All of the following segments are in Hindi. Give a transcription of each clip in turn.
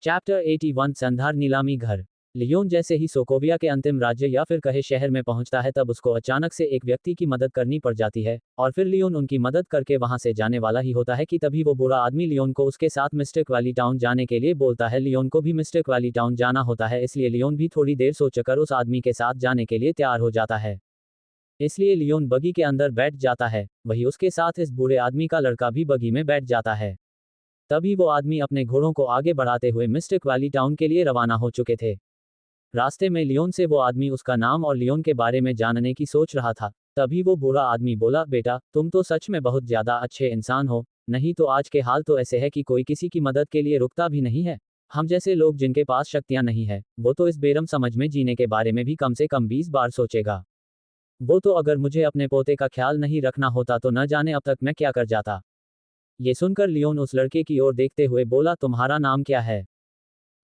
चैप्टर 81 संधार नीलामी घर। लियोन जैसे ही सोकोविया के अंतिम राज्य या फिर कहे शहर में पहुंचता है तब उसको अचानक से एक व्यक्ति की मदद करनी पड़ जाती है और फिर लियोन उनकी मदद करके वहां से जाने वाला ही होता है कि तभी वो बुरा आदमी लियोन को उसके साथ मिस्टिक वैली टाउन जाने के लिए बोलता है। लियोन को भी मिस्टिक वैली टाउन जाना होता है, इसलिए लियोन भी थोड़ी देर सोचकर उस आदमी के साथ जाने के लिए तैयार हो जाता है। इसलिए लियोन बगी के अंदर बैठ जाता है, वही उसके साथ इस बुरे आदमी का लड़का भी बगी में बैठ जाता है। तभी वो आदमी अपने घोड़ों को आगे बढ़ाते हुए मिस्टिक वैली टाउन के लिए रवाना हो चुके थे। रास्ते में लियोन से वो आदमी उसका नाम और लियोन के बारे में जानने की सोच रहा था। तभी वो बुरा आदमी बोला, बेटा तुम तो सच में बहुत ज्यादा अच्छे इंसान हो, नहीं तो आज के हाल तो ऐसे है कि कोई किसी की मदद के लिए रुकता भी नहीं है। हम जैसे लोग जिनके पास शक्तियां नहीं है, वो तो इस बेरम समझ में जीने के बारे में भी कम से कम 20 बार सोचेगा। वो तो अगर मुझे अपने पोते का ख्याल नहीं रखना होता तो न जाने अब तक मैं क्या कर जाता। ये सुनकर लियोन उस लड़के की ओर देखते हुए बोला, तुम्हारा नाम क्या है?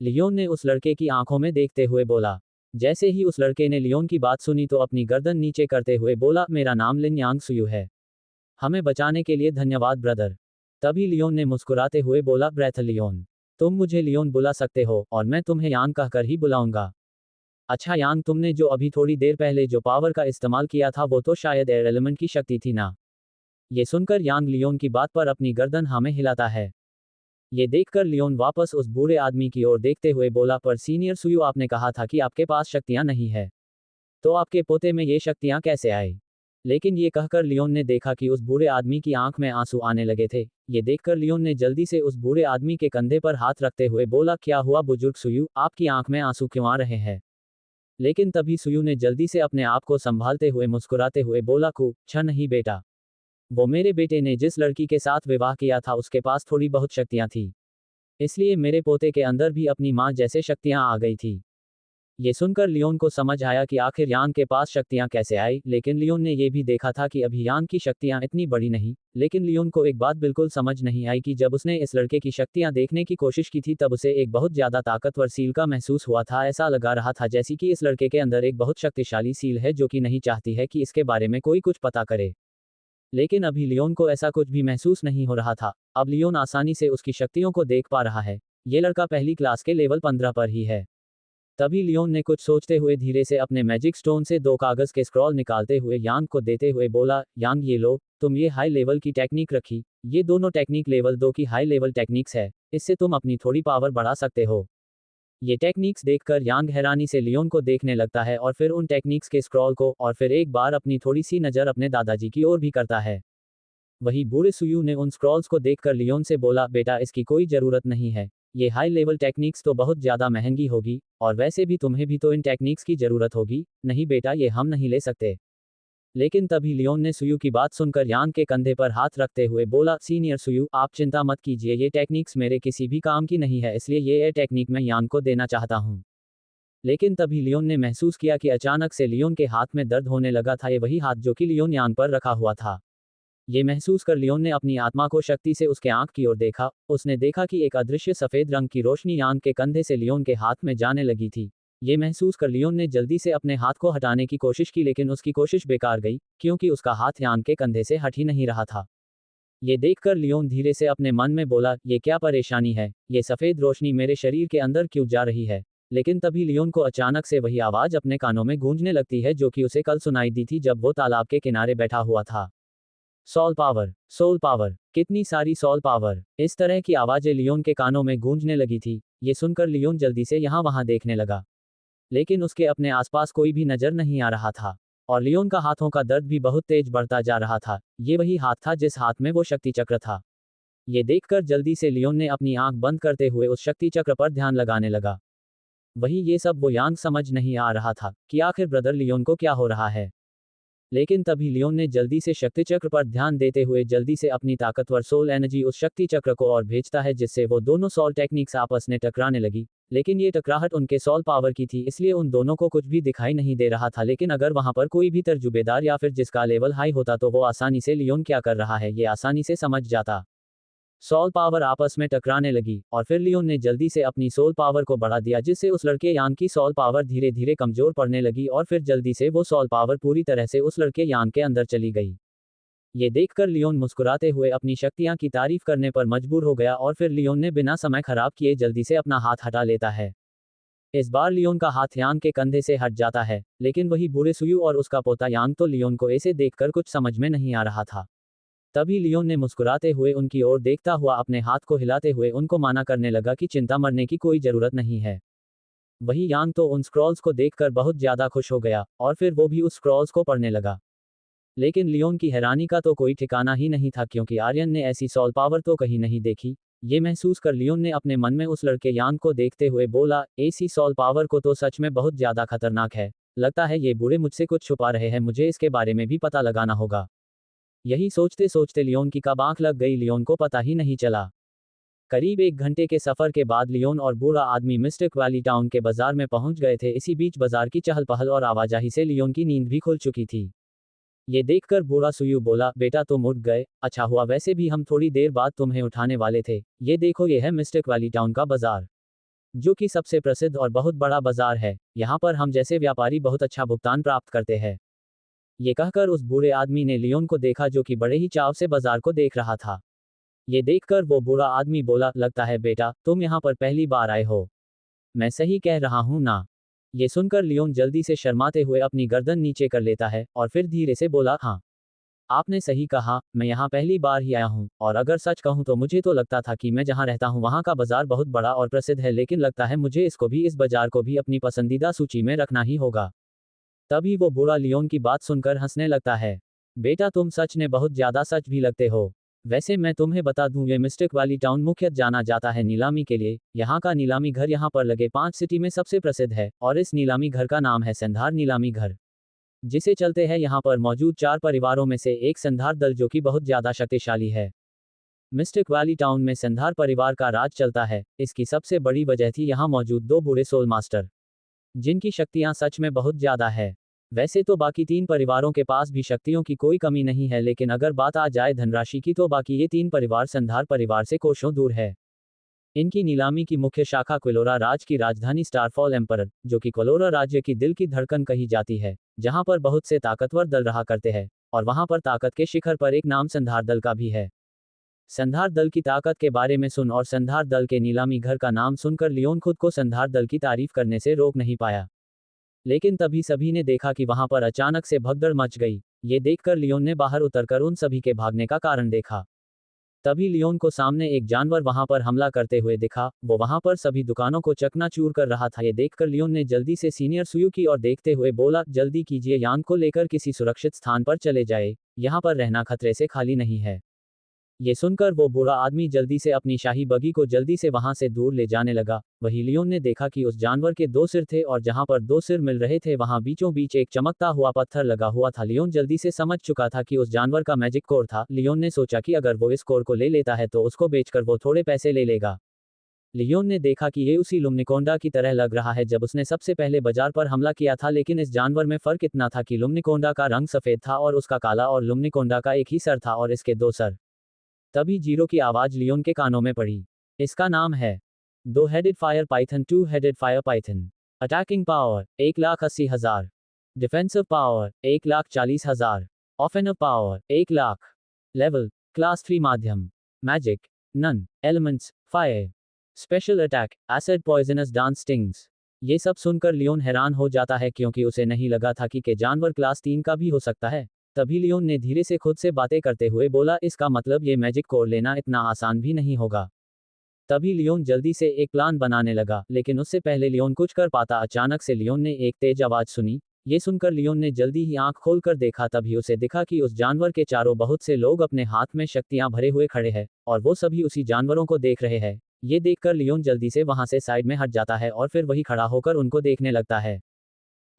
लियोन ने उस लड़के की आंखों में देखते हुए बोला। जैसे ही उस लड़के ने लियोन की बात सुनी तो अपनी गर्दन नीचे करते हुए बोला, मेरा नाम लिन यांग सुयू है। हमें बचाने के लिए धन्यवाद ब्रदर। तभी लियोन ने मुस्कुराते हुए बोला, ब्रेथ लियोन, तुम मुझे लियोन बुला सकते हो और मैं तुम्हें यांग कहकर ही बुलाऊंगा। अच्छा यांग, तुमने जो अभी थोड़ी देर पहले जो पावर का इस्तेमाल किया था वो तो शायद एयर एलिमेंट की शक्ति थी ना? ये सुनकर यांग लियोन की बात पर अपनी गर्दन हाँ में हिलाता है। ये देखकर लियोन वापस उस बूढ़े आदमी की ओर देखते हुए बोला, पर सीनियर सुयू, आपने कहा था कि आपके पास शक्तियां नहीं है, तो आपके पोते में ये शक्तियां कैसे आई? लेकिन ये कहकर लियोन ने देखा कि उस बूढ़े आदमी की आंख में आंसू आने लगे थे। ये देखकर लियोन ने जल्दी से उस बूढ़े आदमी के कंधे पर हाथ रखते हुए बोला, क्या हुआ बुजुर्ग सुयू, आपकी आंख में आंसू क्यों आ रहे हैं? लेकिन तभी सुयू ने जल्दी से अपने आप को संभालते हुए मुस्कुराते हुए बोला, कुछ नहीं बेटा, वो मेरे बेटे ने जिस लड़की के साथ विवाह किया था उसके पास थोड़ी बहुत शक्तियां थी, इसलिए मेरे पोते के अंदर भी अपनी माँ जैसे शक्तियां आ गई थी। ये सुनकर लियोन को समझ आया कि आखिर यांग के पास शक्तियां कैसे आई, लेकिन लियोन ने ये भी देखा था कि अभी यांग की शक्तियां इतनी बड़ी नहीं। लेकिन लियोन को एक बात बिल्कुल समझ नहीं आई कि जब उसने इस लड़के की शक्तियां देखने की कोशिश की थी तब उसे एक बहुत ज्यादा ताकतवर सील का महसूस हुआ था। ऐसा लगा रहा था जैसे कि इस लड़के के अंदर एक बहुत शक्तिशाली सील है जो कि नहीं चाहती है कि इसके बारे में कोई कुछ पता करे। लेकिन अभी लियोन को ऐसा कुछ भी महसूस नहीं हो रहा था। अब लियोन आसानी से उसकी शक्तियों को देख पा रहा है। ये लड़का पहली क्लास के लेवल 15 पर ही है। तभी लियोन ने कुछ सोचते हुए धीरे से अपने मैजिक स्टोन से 2 कागज के स्क्रॉल निकालते हुए यांग को देते हुए बोला, यांग ये लो, तुम ये हाई लेवल की टेक्निक रखी। ये दोनों टेक्निक लेवल 2 की हाई लेवल टेक्निक्स है, इससे तुम अपनी थोड़ी पावर बढ़ा सकते हो। ये टेक्निक्स देखकर यांग हैरानी से लियोन को देखने लगता है और फिर उन टेक्निक्स के स्क्रॉल को और फिर एक बार अपनी थोड़ी सी नज़र अपने दादाजी की ओर भी करता है। वही बूढ़े सुयू ने उन स्क्रॉल्स को देखकर लियोन से बोला, बेटा इसकी कोई ज़रूरत नहीं है, ये हाई लेवल टेक्निक्स तो बहुत ज़्यादा महंगी होगी और वैसे भी तुम्हें भी तो इन टेक्निक्स की ज़रूरत होगी। नहीं बेटा, ये हम नहीं ले सकते। लेकिन तभी लियोन ने सुयू की बात सुनकर यांग के कंधे पर हाथ रखते हुए बोला, सीनियर सुयू, आप चिंता मत कीजिए, ये टेक्निक्स मेरे किसी भी काम की नहीं है, इसलिए ये टेक्निक मैं यांग को देना चाहता हूँ। लेकिन तभी लियोन ने महसूस किया कि अचानक से लियोन के हाथ में दर्द होने लगा था। ये वही हाथ जो कि लियोन यांग पर रखा हुआ था। ये महसूस कर लियोन ने अपनी आत्मा को शक्ति से उसके आंख की ओर देखा। उसने देखा कि एक अदृश्य सफेद रंग की रोशनी यांग के कंधे से लियोन के हाथ में जाने लगी थी। ये महसूस कर लियोन ने जल्दी से अपने हाथ को हटाने की कोशिश की, लेकिन उसकी कोशिश बेकार गई क्योंकि उसका हाथ यांग के कंधे से हट ही नहीं रहा था। ये देखकर लियोन धीरे से अपने मन में बोला, ये क्या परेशानी है, ये सफेद रोशनी मेरे शरीर के अंदर क्यों जा रही है? लेकिन तभी लियोन को अचानक से वही आवाज अपने कानों में गूंजने लगती है जो कि उसे कल सुनाई दी थी जब वो तालाब के किनारे बैठा हुआ था। सोल पावर, सोल पावर, कितनी सारी सोल पावर। इस तरह की आवाजें लियोन के कानों में गूंजने लगी थी। ये सुनकर लियोन जल्दी से यहाँ वहाँ देखने लगा, लेकिन उसके अपने आसपास कोई भी नजर नहीं आ रहा था और लियोन का हाथों का दर्द भी बहुत तेज बढ़ता जा रहा था। ये वही हाथ था जिस हाथ में वो शक्ति चक्र था। ये देखकर जल्दी से लियोन ने अपनी आंख बंद करते हुए उस शक्ति चक्र पर ध्यान लगाने लगा। वही ये सब वो यांग समझ नहीं आ रहा था कि आखिर ब्रदर लियोन को क्या हो रहा है। लेकिन तभी लियोन ने जल्दी से शक्ति चक्र पर ध्यान देते हुए जल्दी से अपनी ताकतवर सोल एनर्जी उस शक्ति चक्र को और भेजता है, जिससे वो दोनों सोल टेक्निक्स आपस में टकराने लगी। लेकिन ये टकराहट उनके सोल पावर की थी, इसलिए उन दोनों को कुछ भी दिखाई नहीं दे रहा था। लेकिन अगर वहां पर कोई भी तर्जुबेदार या फिर जिसका लेवल हाई होता तो वो आसानी से लियोन क्या कर रहा है ये आसानी से समझ जाता। सोल पावर आपस में टकराने लगी और फिर लियोन ने जल्दी से अपनी सोल पावर को बढ़ा दिया, जिससे उस लड़के यांग की सोल पावर धीरे धीरे कमजोर पड़ने लगी और फिर जल्दी से वो सोल पावर पूरी तरह से उस लड़के यांग के अंदर चली गई। ये देखकर लियोन मुस्कुराते हुए अपनी शक्तियां की तारीफ करने पर मजबूर हो गया और फिर लियोन ने बिना समय खराब किए जल्दी से अपना हाथ हटा लेता है। इस बार लियोन का हाथ यांग के कंधे से हट जाता है, लेकिन वही बूढ़े सुयू और उसका पोता यांग तो लियोन को ऐसे देखकर कुछ समझ में नहीं आ रहा था। तभी लियोन ने मुस्कुराते हुए उनकी ओर देखता हुआ अपने हाथ को हिलाते हुए उनको माना करने लगा कि चिंता मरने की कोई जरूरत नहीं है। वही यांग तो उन स्क्रॉल्स को देखकर बहुत ज्यादा खुश हो गया और फिर वो भी उस स्क्रॉल्स को पढ़ने लगा। लेकिन लियोन की हैरानी का तो कोई ठिकाना ही नहीं था, क्योंकि आर्यन ने ऐसी सॉल पावर तो कहीं नहीं देखी। ये महसूस कर लियोन ने अपने मन में उस लड़के यांग को देखते हुए बोला, ऐसी सॉल पावर को तो सच में बहुत ज्यादा खतरनाक है। लगता है ये बूढ़े मुझसे कुछ छुपा रहे हैं, मुझे इसके बारे में भी पता लगाना होगा। यही सोचते सोचते लियोन की कब आंख लग गई, लियोन को पता ही नहीं चला। करीब 1 घंटे के सफर के बाद लियोन और बूढ़ा आदमी मिस्टिक वैली टाउन के बाजार में पहुंच गए थे। इसी बीच बाजार की चहल पहल और आवाजाही से लियोन की नींद भी खुल चुकी थी। ये देखकर बूढ़ा सुयू बोला, बेटा तुम उठ गए, अच्छा हुआ, वैसे भी हम थोड़ी देर बाद तुम्हें उठाने वाले थे। ये देखो, ये है मिस्टिक वैली टाउन का बाजार, जो कि सबसे प्रसिद्ध और बहुत बड़ा बाजार है। यहाँ पर हम जैसे व्यापारी बहुत अच्छा भुगतान प्राप्त करते हैं। ये कहकर उस बूढ़े आदमी ने लियोन को देखा, जो कि बड़े ही चाव से बाजार को देख रहा था। ये देखकर वो बूढ़ा आदमी बोला, लगता है बेटा तुम यहाँ पर पहली बार आए हो, मैं सही कह रहा हूँ ना? ये सुनकर लियोन जल्दी से शर्माते हुए अपनी गर्दन नीचे कर लेता है और फिर धीरे से बोला, हाँ आपने सही कहा, मैं यहाँ पहली बार ही आया हूँ। और अगर सच कहूँ तो मुझे तो लगता था कि मैं जहाँ रहता हूँ वहाँ का बाजार बहुत बड़ा और प्रसिद्ध है, लेकिन लगता है मुझे इसको भी, इस बाजार को भी अपनी पसंदीदा सूची में रखना ही होगा। तभी वो बूढ़ा लियोन की बात सुनकर हंसने लगता है। बेटा तुम सच में बहुत ज्यादा सच भी लगते हो। वैसे मैं तुम्हें बता दूं, ये मिस्टिक वैली टाउन मुख्यतः जाना जाता है नीलामी के लिए। यहाँ का नीलामी घर यहाँ पर लगे 5 सिटी में सबसे प्रसिद्ध है और इस नीलामी घर का नाम है संधार नीलामी घर, जिसे चलते हैं यहाँ पर मौजूद 4 परिवारों में से एक संधार दल, जो कि बहुत ज्यादा शक्तिशाली है। मिस्टिक वैली टाउन में संधार परिवार का राज चलता है। इसकी सबसे बड़ी वजह थी यहाँ मौजूद 2 बूढ़े सोल मास्टर, जिनकी शक्तियां सच में बहुत ज्यादा है। वैसे तो बाकी 3 परिवारों के पास भी शक्तियों की कोई कमी नहीं है, लेकिन अगर बात आ जाए धनराशि की तो बाकी ये 3 परिवार संधार परिवार से कोसों दूर है। इनकी नीलामी की मुख्य शाखा क्विलोरा राज की राजधानी स्टारफॉल एम्परर, जो कि क्विलोरा राज्य की दिल की धड़कन कही जाती है, जहां पर बहुत से ताकतवर दल रहा करते हैं, और वहां पर ताकत के शिखर पर एक नाम संधार दल का भी है। संधार दल की ताकत के बारे में सुन और संधार दल के नीलामी घर का नाम सुनकर लियोन खुद को संधार दल की तारीफ करने से रोक नहीं पाया। लेकिन तभी सभी ने देखा कि वहां पर अचानक से भगदड़ मच गई। ये देखकर लियोन ने बाहर उतरकर उन सभी के भागने का कारण देखा। तभी लियोन को सामने एक जानवर वहां पर हमला करते हुए दिखा। वो वहां पर सभी दुकानों को चकनाचूर कर रहा था। ये देखकर लियोन ने जल्दी से सीनियर सुयू की ओर देखते हुए बोला, जल्दी कीजिए, यांग को लेकर किसी सुरक्षित स्थान पर चले जाए, यहाँ पर रहना खतरे से खाली नहीं है। ये सुनकर वो बूढ़ा आदमी जल्दी से अपनी शाही बगी को जल्दी से वहां से दूर ले जाने लगा। वही लियोन ने देखा कि उस जानवर के 2 सिर थे और जहां पर 2 सिर मिल रहे थे वहां बीचों बीच एक चमकता हुआ पत्थर लगा हुआ था। लियोन जल्दी से समझ चुका था कि उस जानवर का मैजिक कोर था। लियोन ने सोचा कि अगर वो इस कोर को ले लेता है तो उसको बेचकर वो थोड़े पैसे ले लेगा। लियोन ने देखा कि ये उसी लुम्निकोंडा की तरह लग रहा है जब उसने सबसे पहले बाजार पर हमला किया था, लेकिन इस जानवर में फर्क इतना था कि लुम्निकोंडा का रंग सफेद था और उसका काला, और लुम्निकोंडा का एक ही सर था और इसके 2 सर। तभी जीरो की आवाज लियोन के कानों में पड़ी। इसका नाम है 2 headed fire python, 2 headed fire python. Attacking power 1,80,000, defensive power 1,40,000, offensive power 1,00,000। Level class 3 माध्यम। Magic none. Elements fire. Special attack acid poisonous dance stings. ये सब सुनकर लियोन हैरान हो जाता है, क्योंकि उसे नहीं लगा था कि जानवर क्लास 3 का भी हो सकता है। तभी लियोन ने धीरे से खुद से बातें करते हुए बोला, इसका मतलब ये मैजिक कोर लेना इतना आसान भी नहीं होगा। तभी लियोन जल्दी से एक प्लान बनाने लगा, लेकिन उससे पहले लियोन कुछ कर पाता, अचानक से लियोन ने एक तेज आवाज सुनी। ये सुनकर लियोन ने जल्दी ही आंख खोलकर देखा। तभी उसे दिखा कि उस जानवर के चारों बहुत से लोग अपने हाथ में शक्तियां भरे हुए खड़े हैं, और वो सभी उसी जानवरों को देख रहे हैं। ये देखकर लियोन जल्दी से वहां से साइड में हट जाता है और फिर वही खड़ा होकर उनको देखने लगता है।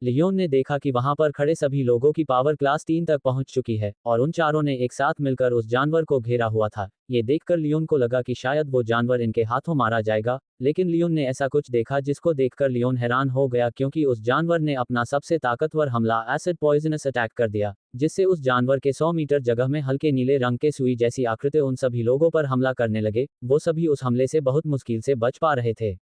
लियोन ने देखा कि वहां पर खड़े सभी लोगों की पावर क्लास 3 तक पहुंच चुकी है, और उन चारों ने एक साथ मिलकर उस जानवर को घेरा हुआ था। ये देखकर लियोन को लगा कि शायद वो जानवर इनके हाथों मारा जाएगा, लेकिन लियोन ने ऐसा कुछ देखा जिसको देखकर लियोन हैरान हो गया, क्योंकि उस जानवर ने अपना सबसे ताकतवर हमला एसिड पॉइजनस अटैक कर दिया, जिससे उस जानवर के 100 मीटर जगह में हल्के नीले रंग के सुई जैसी आकृति उन सभी लोगों पर हमला करने लगे। वो सभी उस हमले से बहुत मुश्किल से बच पा रहे थे।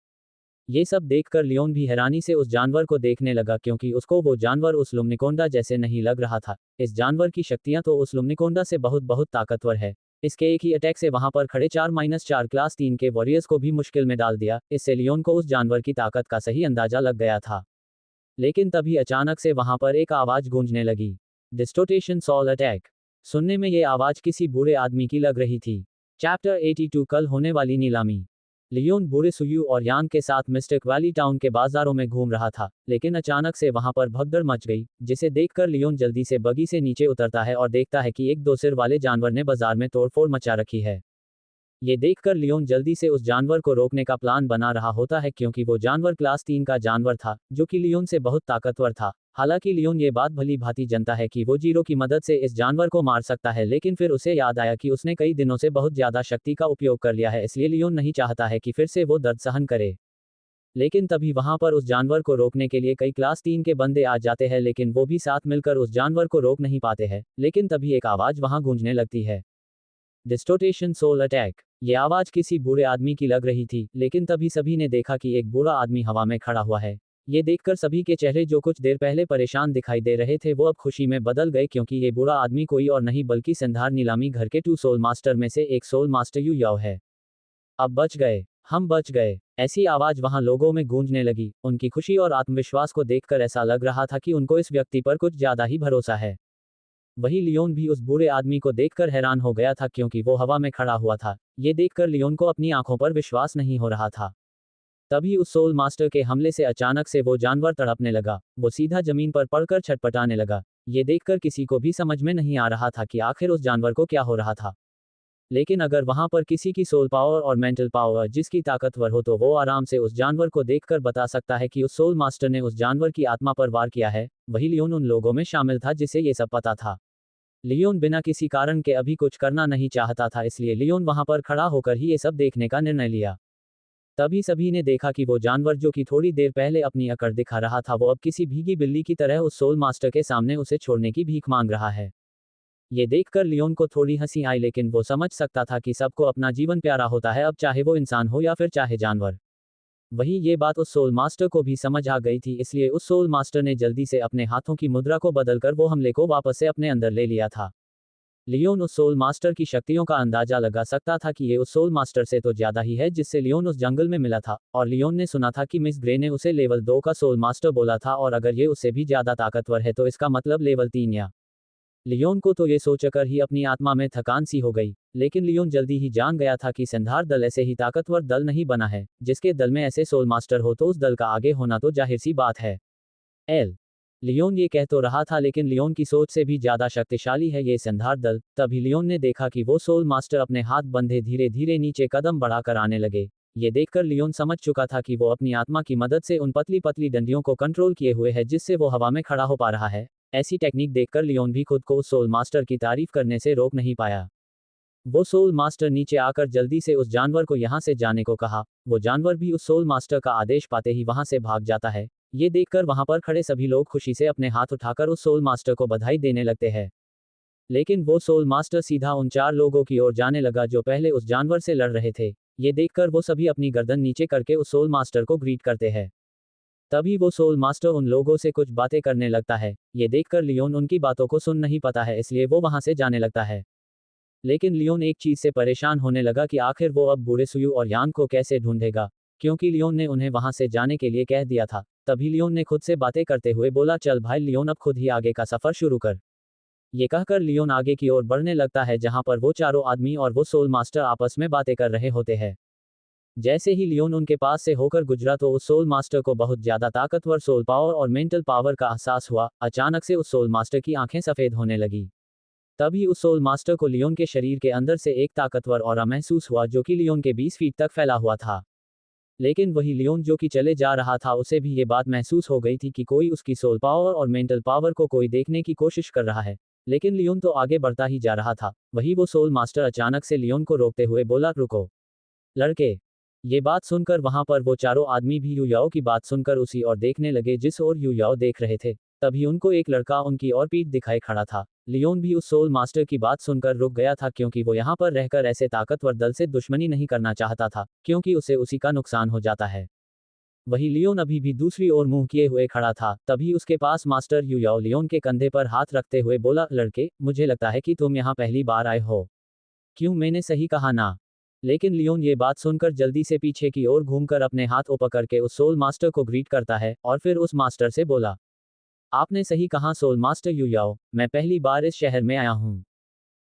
ये सब देखकर लियोन भी हैरानी से उस जानवर को देखने लगा क्योंकि उसको वो जानवर उस लुम्निकोंडा जैसे नहीं लग रहा था। इस जानवर की शक्तियां तो उस लुम्निकोंडा से बहुत बहुत ताकतवर है। इसके एक ही अटैक से वहां पर खड़े 4-4 क्लास 3 के वॉरियर्स को भी मुश्किल में डाल दिया। इससे लियोन को उस जानवर की ताकत का सही अंदाजा लग गया था। लेकिन तभी अचानक से वहां पर एक आवाज गूंजने लगी। डिस्टोटेशन सॉल अटैक। सुनने में ये आवाज किसी बूढ़े आदमी की लग रही थी। चैप्टर 82 कल होने वाली नीलामी। लियोन बूढ़े सुयू और यान के साथ मिस्टिक वैली टाउन के बाजारों में घूम रहा था, लेकिन अचानक से वहां पर भगदड़ मच गई, जिसे देखकर लियोन जल्दी से बगी से नीचे उतरता है और देखता है कि एक दो सिर वाले जानवर ने बाजार में तोड़फोड़ मचा रखी है। ये देखकर लियोन जल्दी से उस जानवर को रोकने का प्लान बना रहा होता है क्योंकि वो जानवर क्लास 3 का जानवर था, जो कि लियोन से बहुत ताकतवर था। हालांकि लियोन ये बात भली भांति जानता है कि वो जीरो की मदद से इस जानवर को मार सकता है, लेकिन फिर उसे याद आया कि उसने कई दिनों से बहुत ज्यादा शक्ति का उपयोग कर लिया है, इसलिए लियोन नहीं चाहता है कि फिर से वो दर्द सहन करे। लेकिन तभी वहां पर उस जानवर को रोकने के लिए कई क्लास 3 के बंदे आ जाते हैं, लेकिन वो भी साथ मिलकर उस जानवर को रोक नहीं पाते हैं। लेकिन तभी एक आवाज वहां गूंजने लगती है। डिस्टोटेशन सोल अटैक। ये आवाज किसी बूढ़े आदमी की लग रही थी, लेकिन तभी सभी ने देखा कि एक बूढ़ा आदमी हवा में खड़ा हुआ है। ये देखकर सभी के चेहरे जो कुछ देर पहले परेशान दिखाई दे रहे थे वो अब खुशी में बदल गए क्योंकि ये बूढ़ा आदमी कोई और नहीं बल्कि संधार नीलामी घर के 2 सोल मास्टर में से एक सोल मास्टर यू याओ है। अब बच गए, हम बच गए, ऐसी आवाज वहां लोगों में गूंजने लगी। उनकी खुशी और आत्मविश्वास को देखकर ऐसा लग रहा था कि उनको इस व्यक्ति पर कुछ ज्यादा ही भरोसा है। वही लियोन भी उस बूढ़े आदमी को देखकर हैरान हो गया था क्योंकि वो हवा में खड़ा हुआ था। ये देखकर लियोन को अपनी आंखों पर विश्वास नहीं हो रहा था। तभी उस सोल मास्टर के हमले से अचानक से वो जानवर तड़पने लगा। वो सीधा जमीन पर पड़कर छटपटाने लगा। ये देखकर किसी को भी समझ में नहीं आ रहा था कि आखिर उस जानवर को क्या हो रहा था। लेकिन अगर वहां पर किसी की सोल पावर और मेंटल पावर जिसकी ताकतवर हो तो वो आराम से उस जानवर को देखकर बता सकता है कि उस सोल मास्टर ने उस जानवर की आत्मा पर वार किया है। वही लियोन उन लोगों में शामिल था जिसे ये सब पता था। लियोन बिना किसी कारण के अभी कुछ करना नहीं चाहता था, इसलिए लियोन वहां पर खड़ा होकर ही ये सब देखने का निर्णय लिया। तभी सभी ने देखा कि वो जानवर जो कि थोड़ी देर पहले अपनी अकड़ दिखा रहा था वो अब किसी भीगी बिल्ली की तरह उस सोल मास्टर के सामने उसे छोड़ने की भीख मांग रहा है। ये देखकर लियोन को थोड़ी हंसी आई, लेकिन वो समझ सकता था कि सबको अपना जीवन प्यारा होता है, अब चाहे वो इंसान हो या फिर चाहे जानवर। वही ये बात उस सोल मास्टर को भी समझ आ गई थी, इसलिए उस सोल मास्टर ने जल्दी से अपने हाथों की मुद्रा को बदलकर वो हमले को वापस से अपने अंदर ले लिया था। लियोन उस सोल मास्टर की शक्तियों का अंदाजा लगा सकता था कि ये उस सोल मास्टर से तो ज्यादा ही है जिससे लियोन उस जंगल में मिला था, और लियोन ने सुना था कि मिस ग्रे ने उसे लेवल 2 का सोल मास्टर बोला था, और अगर ये उससे भी ज्यादा ताकतवर है तो इसका मतलब लेवल 3 या। लियोन को तो ये सोचकर ही अपनी आत्मा में थकान सी हो गई, लेकिन लियोन जल्दी ही जान गया था कि संधार दल ऐसे ही ताकतवर दल नहीं बना है। जिसके दल में ऐसे सोल मास्टर हो तो उस दल का आगे होना तो जाहिर सी बात है। एल लियोन ये कह तो रहा था, लेकिन लियोन की सोच से भी ज्यादा शक्तिशाली है ये संधार दल। तभी लियोन ने देखा कि वो सोल मास्टर अपने हाथ बंधे धीरे धीरे नीचे कदम बढ़ाकर आने लगे। ये देखकर लियोन समझ चुका था कि वो अपनी आत्मा की मदद से उन पतली पतली डंडियों को कंट्रोल किए हुए है जिससे वो हवा में खड़ा हो पा रहा है। ऐसी टेक्निक देखकर लियोन भी खुद को उस सोल मास्टर की तारीफ करने से रोक नहीं पाया। वो सोल मास्टर नीचे आकर जल्दी से उस जानवर को यहां से जाने को कहा। वो जानवर भी उस सोल मास्टर का आदेश पाते ही वहां से भाग जाता है। ये देखकर वहां पर खड़े सभी लोग खुशी से अपने हाथ उठाकर उस सोल मास्टर को बधाई देने लगते हैं। लेकिन वो सोल मास्टर सीधा उन 4 लोगों की ओर जाने लगा जो पहले उस जानवर से लड़ रहे थे। ये देखकर वो सभी अपनी गर्दन नीचे करके उस सोल मास्टर को ग्रीट करते हैं। तभी वो सोल मास्टर उन लोगों से कुछ बातें करने लगता है। ये देखकर लियोन उनकी बातों को सुन नहीं पाता है, इसलिए वो वहां से जाने लगता है। लेकिन लियोन एक चीज से परेशान होने लगा कि आखिर वो अब बूढ़े सुयू और यान को कैसे ढूंढेगा, क्योंकि लियोन ने उन्हें वहां से जाने के लिए कह दिया था। तभी लियोन ने खुद से बातें करते हुए बोला, चल भाई लियोन अब खुद ही आगे का सफर शुरू कर। ये कहकर लियोन आगे की ओर बढ़ने लगता है जहां पर वो चारों आदमी और वो सोल मास्टर आपस में बातें कर रहे होते हैं। जैसे ही लियोन उनके पास से होकर गुजरा तो उस सोल मास्टर को बहुत ज्यादा ताकतवर सोल पावर और मेंटल पावर का एहसास हुआ। अचानक से उस सोल मास्टर की आंखें सफेद होने लगी। तभी उस सोल मास्टर को लियोन के शरीर के अंदर से एक ताकतवर ऑरा महसूस हुआ जो कि लियोन के 20 फीट तक फैला हुआ था। लेकिन वही लियोन जो कि चले जा रहा था उसे भी ये बात महसूस हो गई थी कि कोई उसकी सोल पावर और मेंटल पावर को कोई देखने की कोशिश कर रहा है। लेकिन लियोन तो आगे बढ़ता ही जा रहा था। वही वो सोल मास्टर अचानक से लियोन को रोकते हुए बोला, रुको लड़के। ये बात सुनकर वहां पर वो चारों आदमी भी यू याओ की बात सुनकर उसी ओर देखने लगे जिस ओर यू याओ देख रहे थे। तभी उनको एक लड़का उनकी ओर पीठ दिखाए खड़ा था। लियोन भी उस सोल मास्टर की बात सुनकर रुक गया था क्योंकि वो यहाँ पर रहकर ऐसे ताकतवर दल से दुश्मनी नहीं करना चाहता था, क्योंकि उसे उसी का नुकसान हो जाता है। वही लियोन अभी भी दूसरी ओर मुंह किए हुए खड़ा था। तभी उसके पास मास्टर यू याओ लियोन के कंधे पर हाथ रखते हुए बोला, लड़के, मुझे लगता है कि तुम यहाँ पहली बार आए हो। क्यों, मैंने सही कहा ना? लेकिन लियोन ये बात सुनकर जल्दी से पीछे की ओर घूमकर अपने हाथ ऊपर करके उस सोल मास्टर को ग्रीट करता है और फिर उस मास्टर से बोला, आपने सही कहा सोल मास्टर यू याओ, मैं पहली बार इस शहर में आया हूँ।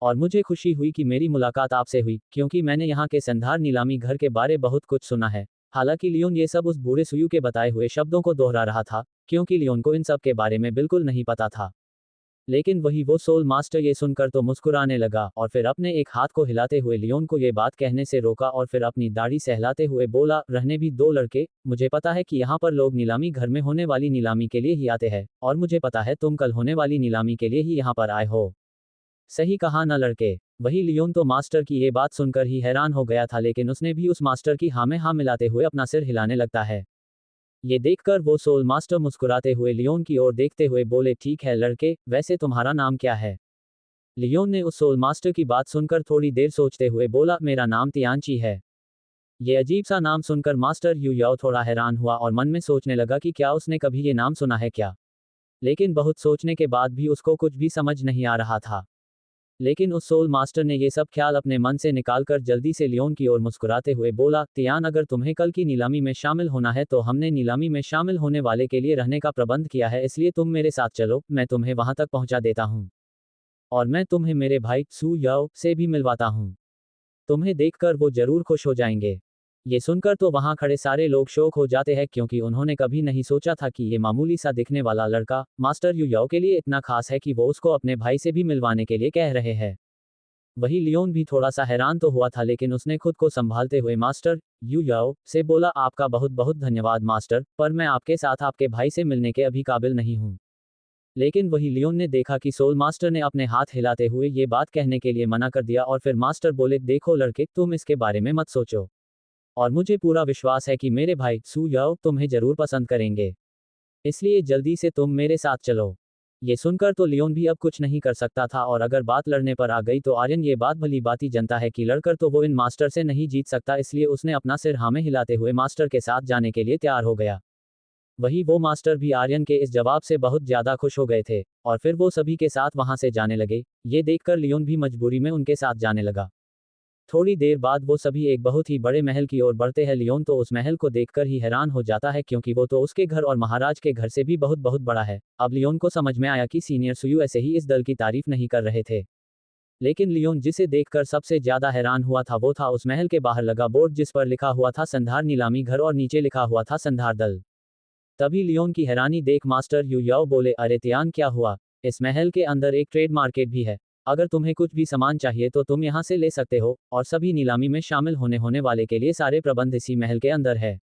और मुझे खुशी हुई कि मेरी मुलाकात आपसे हुई, क्योंकि मैंने यहाँ के संधार नीलामी घर के बारे बहुत कुछ सुना है। हालांकि लियोन ये सब उस बूढ़े सुयु के बताए हुए शब्दों को दोहरा रहा था, क्योंकि लियोन को इन सब के बारे में बिल्कुल नहीं पता था। लेकिन वही वो सोल मास्टर ये सुनकर तो मुस्कुराने लगा और फिर अपने एक हाथ को हिलाते हुए लियोन को ये बात कहने से रोका और फिर अपनी दाढ़ी सहलाते हुए बोला, रहने भी दो लड़के, मुझे पता है कि यहाँ पर लोग नीलामी घर में होने वाली नीलामी के लिए ही आते हैं, और मुझे पता है तुम कल होने वाली नीलामी के लिए ही यहाँ पर आए हो। सही कहा ना लड़के? वही लियोन तो मास्टर की ये बात सुनकर ही हैरान हो गया था, लेकिन उसने भी उस मास्टर की हाँ में हाँ मिलाते हुए अपना सिर हिलाने लगता है। ये देखकर वो सोल मास्टर मुस्कुराते हुए लियोन की ओर देखते हुए बोले, ठीक है लड़के, वैसे तुम्हारा नाम क्या है? लियोन ने उस सोल मास्टर की बात सुनकर थोड़ी देर सोचते हुए बोला, मेरा नाम तियानची है। ये अजीब सा नाम सुनकर मास्टर यू याओ थोड़ा हैरान हुआ और मन में सोचने लगा कि क्या उसने कभी ये नाम सुना है क्या। लेकिन बहुत सोचने के बाद भी उसको कुछ भी समझ नहीं आ रहा था। लेकिन उस सोल मास्टर ने ये सब ख्याल अपने मन से निकालकर जल्दी से लियोन की ओर मुस्कुराते हुए बोला, तियान, अगर तुम्हें कल की नीलामी में शामिल होना है तो हमने नीलामी में शामिल होने वाले के लिए रहने का प्रबंध किया है, इसलिए तुम मेरे साथ चलो, मैं तुम्हें वहां तक पहुंचा देता हूं। और मैं तुम्हें मेरे भाई सू याओ से भी मिलवाता हूं। तुम्हें देखकर वो जरूर खुश हो जाएंगे। ये सुनकर तो वहां खड़े सारे लोग शौक हो जाते हैं, क्योंकि उन्होंने कभी नहीं सोचा था कि ये मामूली सा दिखने वाला लड़का मास्टर यू याओ के लिए इतना खास है कि वो उसको अपने भाई से भी मिलवाने के लिए कह रहे हैं। वही लियोन भी थोड़ा सा हैरान तो हुआ था, लेकिन उसने खुद को संभालते हुए मास्टर यू याओ से बोला, आपका बहुत बहुत धन्यवाद मास्टर, पर मैं आपके साथ आपके भाई से मिलने के अभी काबिल नहीं हूँ। लेकिन वही लियोन ने देखा कि सोल मास्टर ने अपने हाथ हिलाते हुए ये बात कहने के लिए मना कर दिया और फिर मास्टर बोले, देखो लड़के, तुम इसके बारे में मत सोचो। और मुझे पूरा विश्वास है कि मेरे भाई सू याओ तुम्हें जरूर पसंद करेंगे। इसलिए जल्दी से तुम मेरे साथ चलो। ये सुनकर तो लियोन भी अब कुछ नहीं कर सकता था, और अगर बात लड़ने पर आ गई तो आर्यन ये बात भली बाती जनता है कि लड़कर तो वो इन मास्टर से नहीं जीत सकता, इसलिए उसने अपना सिर हाँ में हिलाते हुए मास्टर के साथ जाने के लिए तैयार हो गया। वही वो मास्टर भी आर्यन के इस जवाब से बहुत ज्यादा खुश हो गए थे, और फिर वो सभी के साथ वहां से जाने लगे। ये देखकर लियोन भी मजबूरी में उनके साथ जाने लगा। थोड़ी देर बाद वो सभी एक बहुत ही बड़े महल की ओर बढ़ते हैं। लियोन तो उस महल को देखकर ही हैरान हो जाता है, क्योंकि वो तो उसके घर और महाराज के घर से भी बहुत बहुत बड़ा है। अब लियोन को समझ में आया कि सीनियर सुयु ऐसे ही इस दल की तारीफ नहीं कर रहे थे। लेकिन लियोन जिसे देखकर सबसे ज्यादा हैरान हुआ था वो था उस महल के बाहर लगा बोर्ड, जिस पर लिखा हुआ था संधार नीलामी घर और नीचे लिखा हुआ था संधार दल। तभी लियोन की हैरानी देख मास्टर यू याओ बोले, अरे तियान, क्या हुआ? इस महल के अंदर एक ट्रेड मार्केट भी है। अगर तुम्हें कुछ भी सामान चाहिए तो तुम यहाँ से ले सकते हो, और सभी नीलामी में शामिल होने वाले के लिए सारे प्रबंध इसी महल के अंदर है।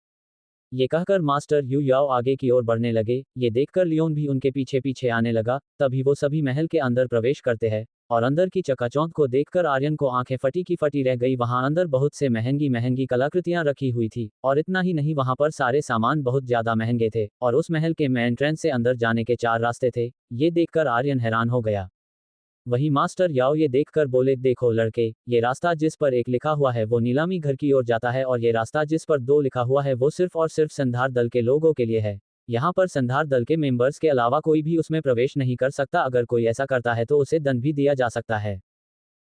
ये कहकर मास्टर यू याओ आगे की ओर बढ़ने लगे। ये देखकर लियोन भी उनके पीछे पीछे आने लगा। तभी वो सभी महल के अंदर प्रवेश करते हैं, और अंदर की चकाचौंध को देखकर आर्यन को आंखें फटी की फटी रह गई। वहां अंदर बहुत से महंगी महंगी कलाकृतियां रखी हुई थी, और इतना ही नहीं, वहां पर सारे सामान बहुत ज्यादा महंगे थे, और उस महल के मेन एंट्रेंस से अंदर जाने के 4 रास्ते थे। ये देखकर आर्यन हैरान हो गया। वही मास्टर याओ ये देखकर बोले, देखो लड़के, ये रास्ता जिस पर 1 लिखा हुआ है वो नीलामी घर की ओर जाता है, और ये रास्ता जिस पर 2 लिखा हुआ है वो सिर्फ और सिर्फ संधार दल के लोगों के लिए है। यहाँ पर संधार दल के मेंबर्स के अलावा कोई भी उसमें प्रवेश नहीं कर सकता। अगर कोई ऐसा करता है तो उसे दंड भी दिया जा सकता है।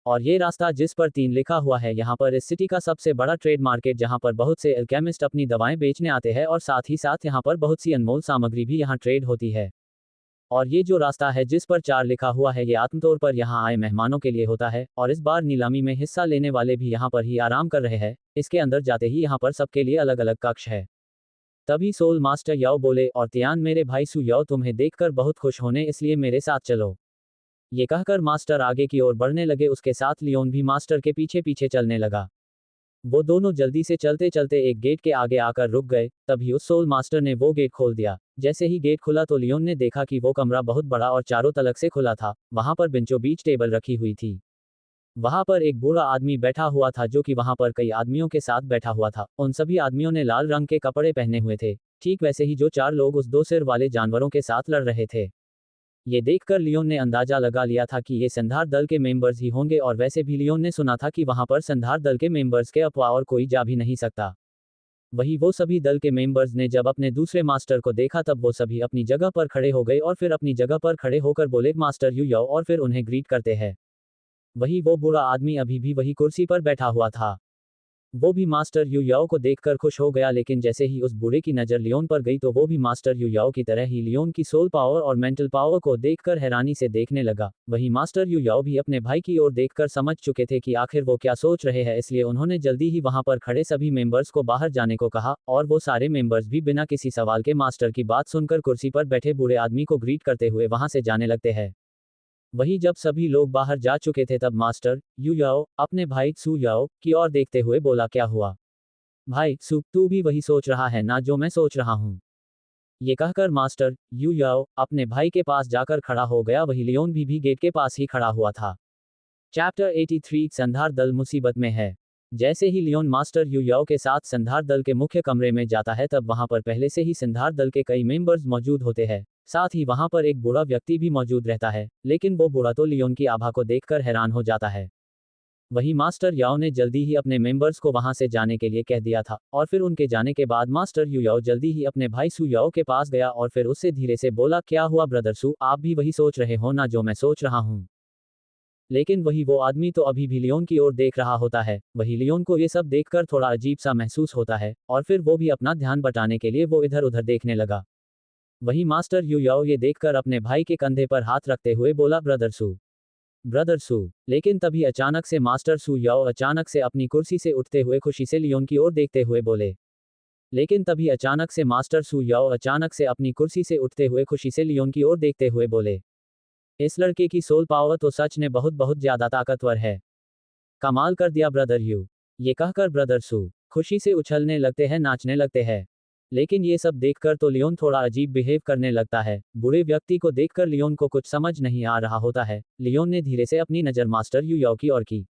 और ये रास्ता जिस पर 3 लिखा हुआ है, यहाँ पर इस सिटी का सबसे बड़ा ट्रेड मार्केट, जहाँ पर बहुत से एल्केमिस्ट अपनी दवाएं बेचने आते हैं, और साथ ही साथ यहाँ पर बहुत सी अनमोल सामग्री भी यहाँ ट्रेड होती है। और ये जो रास्ता है जिस पर 4 लिखा हुआ है, ये आत्मतौर पर यहाँ आए मेहमानों के लिए होता है, और इस बार नीलामी में हिस्सा लेने वाले भी यहाँ पर ही आराम कर रहे हैं। इसके अंदर जाते ही यहाँ पर सबके लिए अलग अलग कक्ष है। तभी सोल मास्टर याओ बोले, और तियान, मेरे भाई सू याओ तुम्हें देखकर बहुत खुश होने, इसलिए मेरे साथ चलो। ये कहकर मास्टर आगे की ओर बढ़ने लगे। उसके साथ लियोन भी मास्टर के पीछे पीछे चलने लगा। वो दोनों जल्दी से चलते चलते एक गेट के आगे आकर रुक गए। तभी उस सोल मास्टर ने वो गेट खोल दिया। जैसे ही गेट खुला तो लियोन ने देखा कि वो कमरा बहुत बड़ा और चारों तरफ से खुला था। वहां पर बेंचों बीच टेबल रखी हुई थी। वहां पर एक बूढ़ा आदमी बैठा हुआ था, जो कि वहां पर कई आदमियों के साथ बैठा हुआ था। उन सभी आदमियों ने लाल रंग के कपड़े पहने हुए थे, ठीक वैसे ही जो 4 लोग उस 2 सिर वाले जानवरों के साथ लड़ रहे थे। ये देखकर लियोन ने अंदाजा लगा लिया था कि ये संधार दल के मेंबर्स ही होंगे, और वैसे भी लियोन ने सुना था कि वहां पर संधार दल के मेंबर्स के अलावा और कोई जा भी नहीं सकता। वही वो सभी दल के मेंबर्स ने जब अपने दूसरे मास्टर को देखा तब वो सभी अपनी जगह पर खड़े हो गए और फिर अपनी जगह पर खड़े होकर बोले मास्टर यू याओ और फिर उन्हें ग्रीट करते हैं। वही वो बूढ़ा आदमी अभी भी वही कुर्सी पर बैठा हुआ था। वो भी मास्टर यू याओ को देखकर खुश हो गया, लेकिन जैसे ही उस बूढ़े की नज़र लियोन पर गई तो वो भी मास्टर यू याओ की तरह ही लियोन की सोल पावर और मेंटल पावर को देखकर हैरानी से देखने लगा। वही मास्टर यू याओ भी अपने भाई की ओर देखकर समझ चुके थे कि आखिर वो क्या सोच रहे हैं, इसलिए उन्होंने जल्दी ही वहां पर खड़े सभी मेंबर्स को बाहर जाने को कहा और वो सारे मेंबर्स भी बिना किसी सवाल के मास्टर की बात सुनकर कुर्सी पर बैठे बूढ़े आदमी को ग्रीट करते हुए वहां से जाने लगते हैं। वही जब सभी लोग बाहर जा चुके थे तब मास्टर यू याओ अपने भाई सू याओ की ओर देखते हुए बोला, क्या हुआ भाई सू, तू भी वही सोच रहा है ना जो मैं सोच रहा हूँ। ये कहकर मास्टर यू याओ अपने भाई के पास जाकर खड़ा हो गया। वही लियोन भी गेट के पास ही खड़ा हुआ था। चैप्टर 83 संधार दल मुसीबत में है। जैसे ही लियोन मास्टर यू याओ के साथ संधार दल के मुख्य कमरे में जाता है तब वहां पर पहले से ही संधार दल के कई मेंबर्स मौजूद होते हैं। साथ ही वहां पर एक बूढ़ा व्यक्ति भी मौजूद रहता है, लेकिन वो बूढ़ा तो लियोन की आभा को देखकर हैरान हो जाता है। वही मास्टर याओ ने जल्दी ही अपने मेंबर्स को वहां से जाने के लिए कह दिया था और फिर उनके जाने के बाद मास्टर यू याओ जल्दी ही अपने भाई सू याओ के पास गया और फिर उससे धीरे से बोला, क्या हुआ ब्रदर सू, आप भी वही सोच रहे हो ना जो मैं सोच रहा हूँ। लेकिन वही वो आदमी तो अभी भी लियोन की ओर देख रहा होता है। वही लियोन को ये सब देखकर थोड़ा अजीब सा महसूस होता है और फिर वो भी अपना ध्यान बटाने के लिए वो इधर उधर देखने लगा। वही मास्टर यू याओ ये देखकर अपने भाई के कंधे पर हाथ रखते हुए बोला, ब्रदर सू, ब्रदर सू। लेकिन तभी अचानक से मास्टर सू याओ अचानक से अपनी कुर्सी से उठते हुए खुशी से लियोन की ओर देखते हुए बोले। लेकिन तभी अचानक से मास्टर सू याओ अचानक से अपनी कुर्सी से उठते हुए खुशी से लियोन की ओर देखते हुए बोले, इस लड़के की सोल पावर तो सच ने बहुत बहुत ज्यादा ताकतवर है। कमाल कर दिया ब्रदर यू। ये कहकर ब्रदर सू खुशी से उछलने लगते हैं, नाचने लगते हैं। लेकिन ये सब देखकर तो लियोन थोड़ा अजीब बिहेव करने लगता है। बूढ़े व्यक्ति को देखकर लियोन को कुछ समझ नहीं आ रहा होता है। लियोन ने धीरे से अपनी नज़र मास्टर यू याओ की ओर की।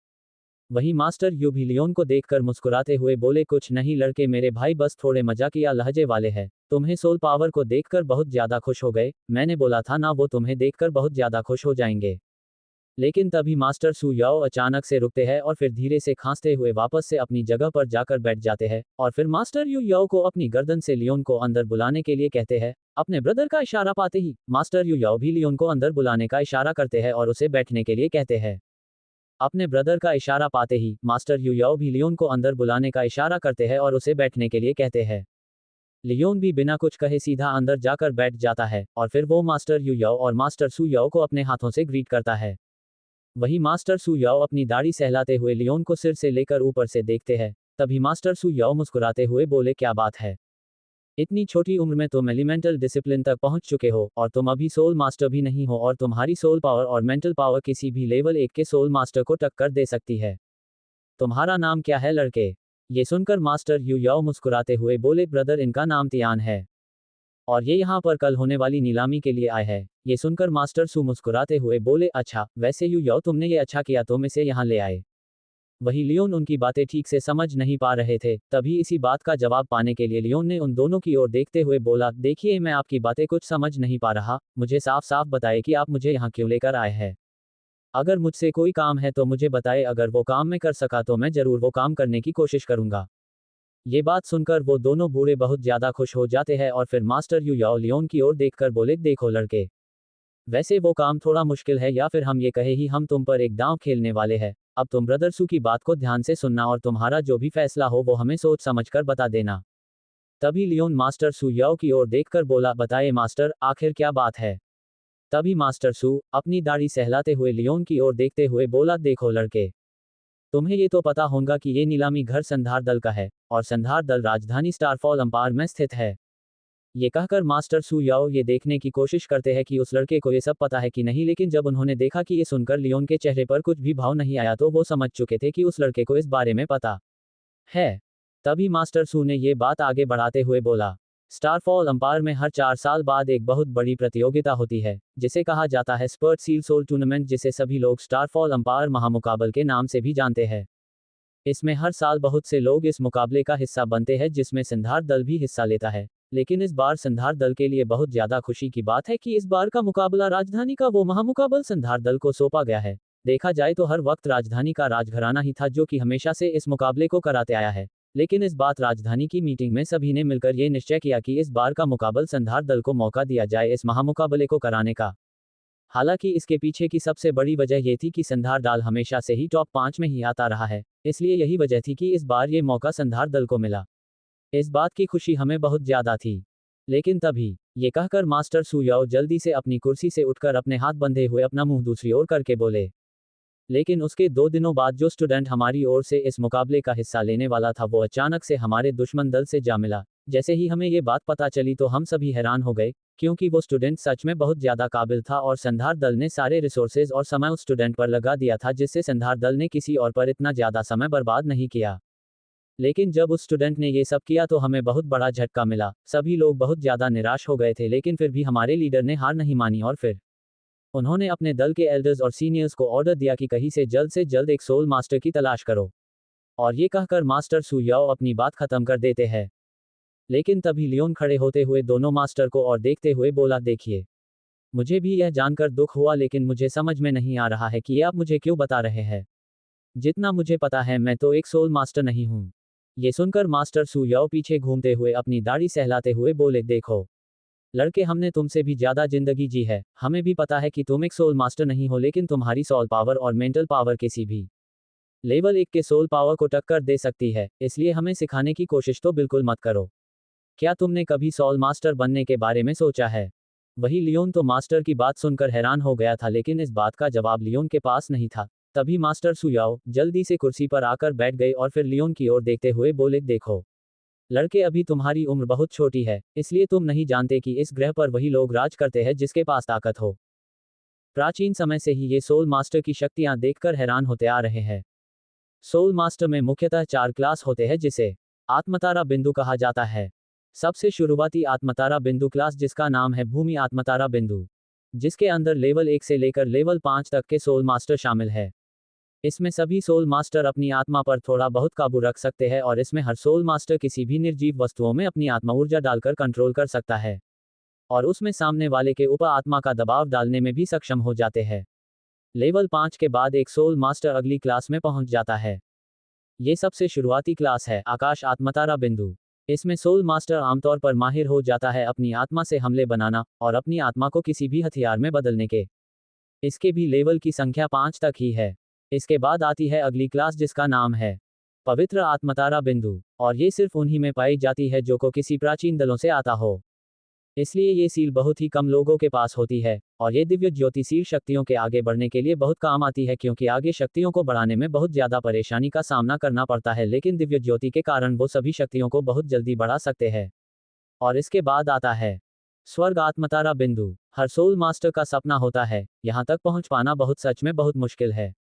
वही मास्टर यू भी लियोन को देखकर मुस्कुराते हुए बोले, कुछ नहीं लड़के मेरे भाई, बस थोड़े मजाकिया लहजे वाले हैं। तुम्हें सोल पावर को देखकर बहुत ज्यादा खुश हो गए, मैंने बोला था ना वो तुम्हें देखकर बहुत ज्यादा खुश हो जाएंगे। लेकिन तभी मास्टर सू याओ अचानक से रुकते हैं और फिर धीरे से खांसते हुए वापस से अपनी जगह पर जाकर बैठ जाते हैं और फिर मास्टर यू याओ को अपनी गर्दन से लियोन को अंदर बुलाने के लिए कहते हैं। अपने ब्रदर का इशारा पाते ही मास्टर यू याओ भी लियोन को अंदर बुलाने का इशारा करते हैं और उसे बैठने के लिए कहते हैं। अपने ब्रदर का इशारा पाते ही मास्टर यू याओ भी लियोन को अंदर बुलाने का इशारा करते हैं और उसे बैठने के लिए कहते हैं। लियोन भी बिना कुछ कहे सीधा अंदर जाकर बैठ जाता है और फिर वो मास्टर यू याओ और मास्टर सू याओ को अपने हाथों से ग्रीट करता है। वही मास्टर सू याओ अपनी दाढ़ी सहलाते हुए लियोन को सिर से लेकर ऊपर से देखते हैं। तभी मास्टर सू याओ मुस्कुराते हुए बोले, क्या बात है, इतनी छोटी उम्र में तुम एलिमेंटल डिसिप्लिन तक पहुंच चुके हो और तुम अभी सोल मास्टर भी नहीं हो और तुम्हारी सोल पावर और मेंटल पावर किसी भी लेवल 1 के सोल मास्टर को टक्कर दे सकती है। तुम्हारा नाम क्या है लड़के? ये सुनकर मास्टर यू याओ मुस्कुराते हुए बोले, ब्रदर इनका नाम तियान है और ये यहाँ पर कल होने वाली नीलामी के लिए आए हैं। ये सुनकर मास्टर सू मुस्कुराते हुए बोले, अच्छा वैसे यू याओ तुमने ये अच्छा किया तुम इसे यहाँ ले आए। वही लियोन उनकी बातें ठीक से समझ नहीं पा रहे थे। तभी इसी बात का जवाब पाने के लिए लियोन ने उन दोनों की ओर देखते हुए बोला, देखिए मैं आपकी बातें कुछ समझ नहीं पा रहा, मुझे साफ साफ बताए कि आप मुझे यहाँ क्यों लेकर आए हैं। अगर मुझसे कोई काम है तो मुझे बताए, अगर वो काम मैं कर सका तो मैं जरूर वो काम करने की कोशिश करूंगा। ये बात सुनकर वो दोनों बूढ़े बहुत ज्यादा खुश हो जाते हैं और फिर मास्टर यू याओ लियोन की ओर देखकर बोले, देखो लड़के, वैसे वो काम थोड़ा मुश्किल है या फिर हम ये कहे ही हम तुम पर एक दांव खेलने वाले हैं। अब तुम ब्रदर सू की बात को ध्यान से सुनना और तुम्हारा जो भी फैसला हो वो हमें सोच समझकर बता देना। तभी लियोन मास्टर सू याओ की ओर देखकर बोला, बताइए मास्टर आखिर क्या बात है। तभी मास्टर सू अपनी दाढ़ी सहलाते हुए लियोन की ओर देखते हुए बोला, देखो लड़के, तुम्हें ये तो पता होगा कि ये नीलामी घर संधार दल का है और संधार दल राजधानी स्टारफॉल अंपायर में स्थित है। ये कहकर मास्टर सू याओ ये देखने की कोशिश करते हैं कि उस लड़के को ये सब पता है कि नहीं, लेकिन जब उन्होंने देखा कि ये सुनकर लियोन के चेहरे पर कुछ भी भाव नहीं आया तो वो समझ चुके थे कि उस लड़के को इस बारे में पता है। तभी मास्टर सू ने ये बात आगे बढ़ाते हुए बोला, स्टारफॉल अंपायर में हर 4 साल बाद एक बहुत बड़ी प्रतियोगिता होती है जिसे कहा जाता है स्पर्ट सील सोल टूर्नामेंट, जिसे सभी लोग स्टारफॉल अंपायर महामुकाबल के नाम से भी जानते हैं। इसमें हर साल बहुत से लोग इस मुकाबले का हिस्सा बनते हैं जिसमें संधार दल भी हिस्सा लेता है। लेकिन इस बार संधार दल के लिए बहुत ज्यादा खुशी की बात है कि इस बार का मुकाबला राजधानी का वो महामुकाबल संधार दल को सौंपा गया है। देखा जाए तो हर वक्त राजधानी का राजघराना ही था जो कि हमेशा से इस मुकाबले को कराते आया है। लेकिन इस बात राजधानी की मीटिंग में सभी ने मिलकर ये निश्चय किया कि इस बार का मुकाबल संधार दल को मौका दिया जाए इस महामुकाबले को कराने का। हालांकि इसके पीछे की सबसे बड़ी वजह ये थी कि संधार दल हमेशा से ही टॉप 5 में ही आता रहा है, इसलिए यही वजह थी कि इस बार ये मौका संधार दल को मिला। इस बात की खुशी हमें बहुत ज्यादा थी। लेकिन तभी ये कहकर मास्टर सुयाओ जल्दी से अपनी कुर्सी से उठकर अपने हाथ बंधे हुए अपना मुंह दूसरी ओर करके बोले। लेकिन उसके 2 दिनों बाद जो स्टूडेंट हमारी ओर से इस मुकाबले का हिस्सा लेने वाला था वो अचानक से हमारे दुश्मन दल से जा मिला। जैसे ही हमें ये बात पता चली तो हम सभी हैरान हो गए, क्योंकि वो स्टूडेंट सच में बहुत ज्यादा काबिल था और संधार दल ने सारे रिसोर्सेज और समय उस स्टूडेंट पर लगा दिया था, जिससे संधार दल ने किसी और पर इतना ज्यादा समय बर्बाद नहीं किया। लेकिन जब उस स्टूडेंट ने ये सब किया तो हमें बहुत बड़ा झटका मिला। सभी लोग बहुत ज्यादा निराश हो गए थे, लेकिन फिर भी हमारे लीडर ने हार नहीं मानी और फिर उन्होंने अपने दल के एल्डर्स और सीनियर्स को ऑर्डर दिया कि कहीं से जल्द एक सोल मास्टर की तलाश करो। और ये कहकर मास्टर सुयाओ अपनी बात खत्म कर देते हैं। लेकिन तभी लियोन खड़े होते हुए दोनों मास्टर को और देखते हुए बोला, देखिए, मुझे भी यह जानकर दुख हुआ, लेकिन मुझे समझ में नहीं आ रहा है कि ये आप मुझे क्यों बता रहे हैं। जितना मुझे पता है मैं तो एक सोल मास्टर नहीं हूँ। ये सुनकर मास्टर सुयाओ पीछे घूमते हुए अपनी दाढ़ी सहलाते हुए बोले, देखो लड़के, हमने तुमसे भी ज्यादा जिंदगी जी है। हमें भी पता है कि तुम एक सोल मास्टर नहीं हो, लेकिन तुम्हारी सोल पावर और मेंटल पावर किसी भी लेवल 1 के सोल पावर को टक्कर दे सकती है, इसलिए हमें सिखाने की कोशिश तो बिल्कुल मत करो। क्या तुमने कभी सोल मास्टर बनने के बारे में सोचा है? वही लियोन तो मास्टर की बात सुनकर हैरान हो गया था, लेकिन इस बात का जवाब लियोन के पास नहीं था। तभी मास्टर सुयाओ जल्दी से कुर्सी पर आकर बैठ गए और फिर लियोन की ओर देखते हुए बोले, देखो लड़के, अभी तुम्हारी उम्र बहुत छोटी है, इसलिए तुम नहीं जानते कि इस ग्रह पर वही लोग राज करते हैं जिसके पास ताकत हो। प्राचीन समय से ही ये सोल मास्टर की शक्तियां देखकर हैरान होते आ रहे हैं। सोल मास्टर में मुख्यतः 4 क्लास होते हैं, जिसे आत्मतारा बिंदु कहा जाता है। सबसे शुरुआती आत्मतारा बिंदु क्लास, जिसका नाम है भूमि आत्मतारा बिंदु, जिसके अंदर लेवल 1 से लेकर लेवल 5 तक के सोल मास्टर शामिल है। इसमें सभी सोल मास्टर अपनी आत्मा पर थोड़ा बहुत काबू रख सकते हैं और इसमें हर सोल मास्टर किसी भी निर्जीव वस्तुओं में अपनी आत्मा ऊर्जा डालकर कंट्रोल कर सकता है और उसमें सामने वाले के ऊपर आत्मा का दबाव डालने में भी सक्षम हो जाते हैं। लेवल 5 के बाद एक सोल मास्टर अगली क्लास में पहुंच जाता है। ये सबसे शुरुआती क्लास है आकाश आत्मतारा बिंदु। इसमें सोल मास्टर आमतौर पर माहिर हो जाता है अपनी आत्मा से हमले बनाना और अपनी आत्मा को किसी भी हथियार में बदलने के। इसके भी लेवल की संख्या 5 तक ही है। इसके बाद आती है अगली क्लास, जिसका नाम है पवित्र आत्मतारा बिंदु, और ये सिर्फ उन्हीं में पाई जाती है जो को किसी प्राचीन दलों से आता हो। इसलिए ये सील बहुत ही कम लोगों के पास होती है और ये दिव्य ज्योतिषील शक्तियों के आगे बढ़ने के लिए बहुत काम आती है, क्योंकि आगे शक्तियों को बढ़ाने में बहुत ज्यादा परेशानी का सामना करना पड़ता है, लेकिन दिव्य ज्योति के कारण वो सभी शक्तियों को बहुत जल्दी बढ़ा सकते हैं। और इसके बाद आता है स्वर्ग आत्मतारा बिंदु। हर सोल मास्टर का सपना होता है, यहाँ तक पहुँच पाना सच में बहुत मुश्किल है,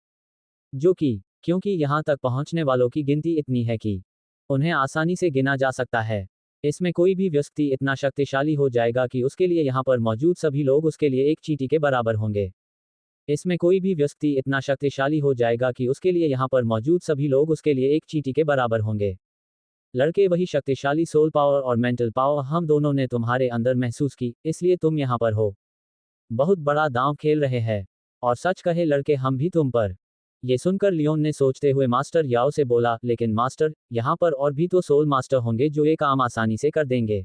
क्योंकि यहाँ तक पहुँचने वालों की गिनती इतनी है कि उन्हें आसानी से गिना जा सकता है। इसमें कोई भी व्यक्ति इतना शक्तिशाली हो जाएगा कि उसके लिए यहाँ पर मौजूद सभी लोग उसके लिए एक चींटी के बराबर होंगे। इसमें कोई भी व्यक्ति इतना शक्तिशाली हो जाएगा कि उसके लिए यहाँ पर मौजूद सभी लोग उसके लिए एक चींटी के बराबर होंगे। लड़के, वही शक्तिशाली सोल पावर और मेंटल पावर हम दोनों ने तुम्हारे अंदर महसूस की, इसलिए तुम यहाँ पर हो। बहुत बड़ा दांव खेल रहे हैं। और सच कहे लड़के, हम भी तुम पर। ये सुनकर लियोन ने सोचते हुए मास्टर याओ से बोला, लेकिन मास्टर, यहाँ पर और भी तो सोल मास्टर होंगे जो ये काम आसानी से कर देंगे।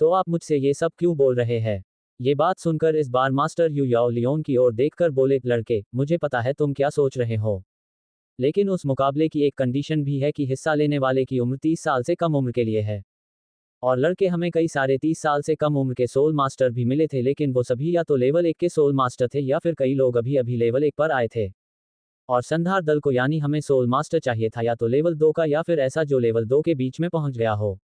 तो आप मुझसे ये सब क्यों बोल रहे हैं? ये बात सुनकर इस बार मास्टर यू याओ लियोन की ओर देखकर बोले, लड़के, मुझे पता है तुम क्या सोच रहे हो, लेकिन उस मुकाबले की एक कंडीशन भी है कि हिस्सा लेने वाले की उम्र 30 साल से कम उम्र के लिए है। और लड़के, हमें कई सारे 30 साल से कम उम्र के सोल मास्टर भी मिले थे, लेकिन वो सभी या तो लेवल 1 के सोल मास्टर थे या फिर कई लोग अभी अभी लेवल 1 पर आए थे। और संधार दल को यानी हमें सोल मास्टर चाहिए था या तो लेवल 2 का या फिर ऐसा जो लेवल 2 के बीच में पहुंच गया हो।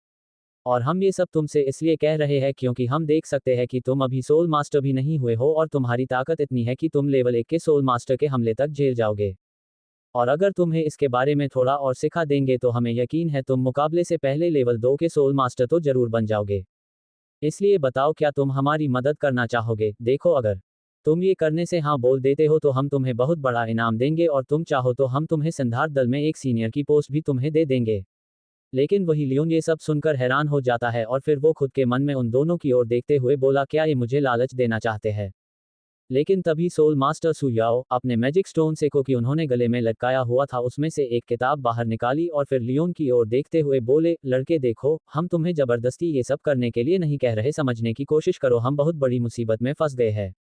और हम ये सब तुमसे इसलिए कह रहे हैं क्योंकि हम देख सकते हैं कि तुम अभी सोल मास्टर भी नहीं हुए हो और तुम्हारी ताकत इतनी है कि तुम लेवल 1 के सोल मास्टर के हमले तक झेल जाओगे। और अगर तुम्हें इसके बारे में थोड़ा और सिखा देंगे तो हमें यकीन है तुम मुकाबले से पहले लेवल 2 के सोल मास्टर तो जरूर बन जाओगे। इसलिए बताओ, क्या तुम हमारी मदद करना चाहोगे? देखो, अगर तुम ये करने से हाँ बोल देते हो तो हम तुम्हें बहुत बड़ा इनाम देंगे, और तुम चाहो तो हम तुम्हें संधार दल में एक सीनियर की पोस्ट भी तुम्हें दे देंगे। लेकिन वही लियोन ये सब सुनकर हैरान हो जाता है और फिर वो खुद के मन में उन दोनों की ओर देखते हुए बोला, क्या ये मुझे लालच देना चाहते हैं? लेकिन तभी सोल मास्टर सुयाओ अपने मैजिक स्टोन से कि उन्होंने गले में लटकाया हुआ था उसमें से एक किताब बाहर निकाली और फिर लियोन की ओर देखते हुए बोले, लड़के देखो, हम तुम्हें जबरदस्ती ये सब करने के लिए नहीं कह रहे, समझने की कोशिश करो, हम बहुत बड़ी मुसीबत में फंस गए हैं।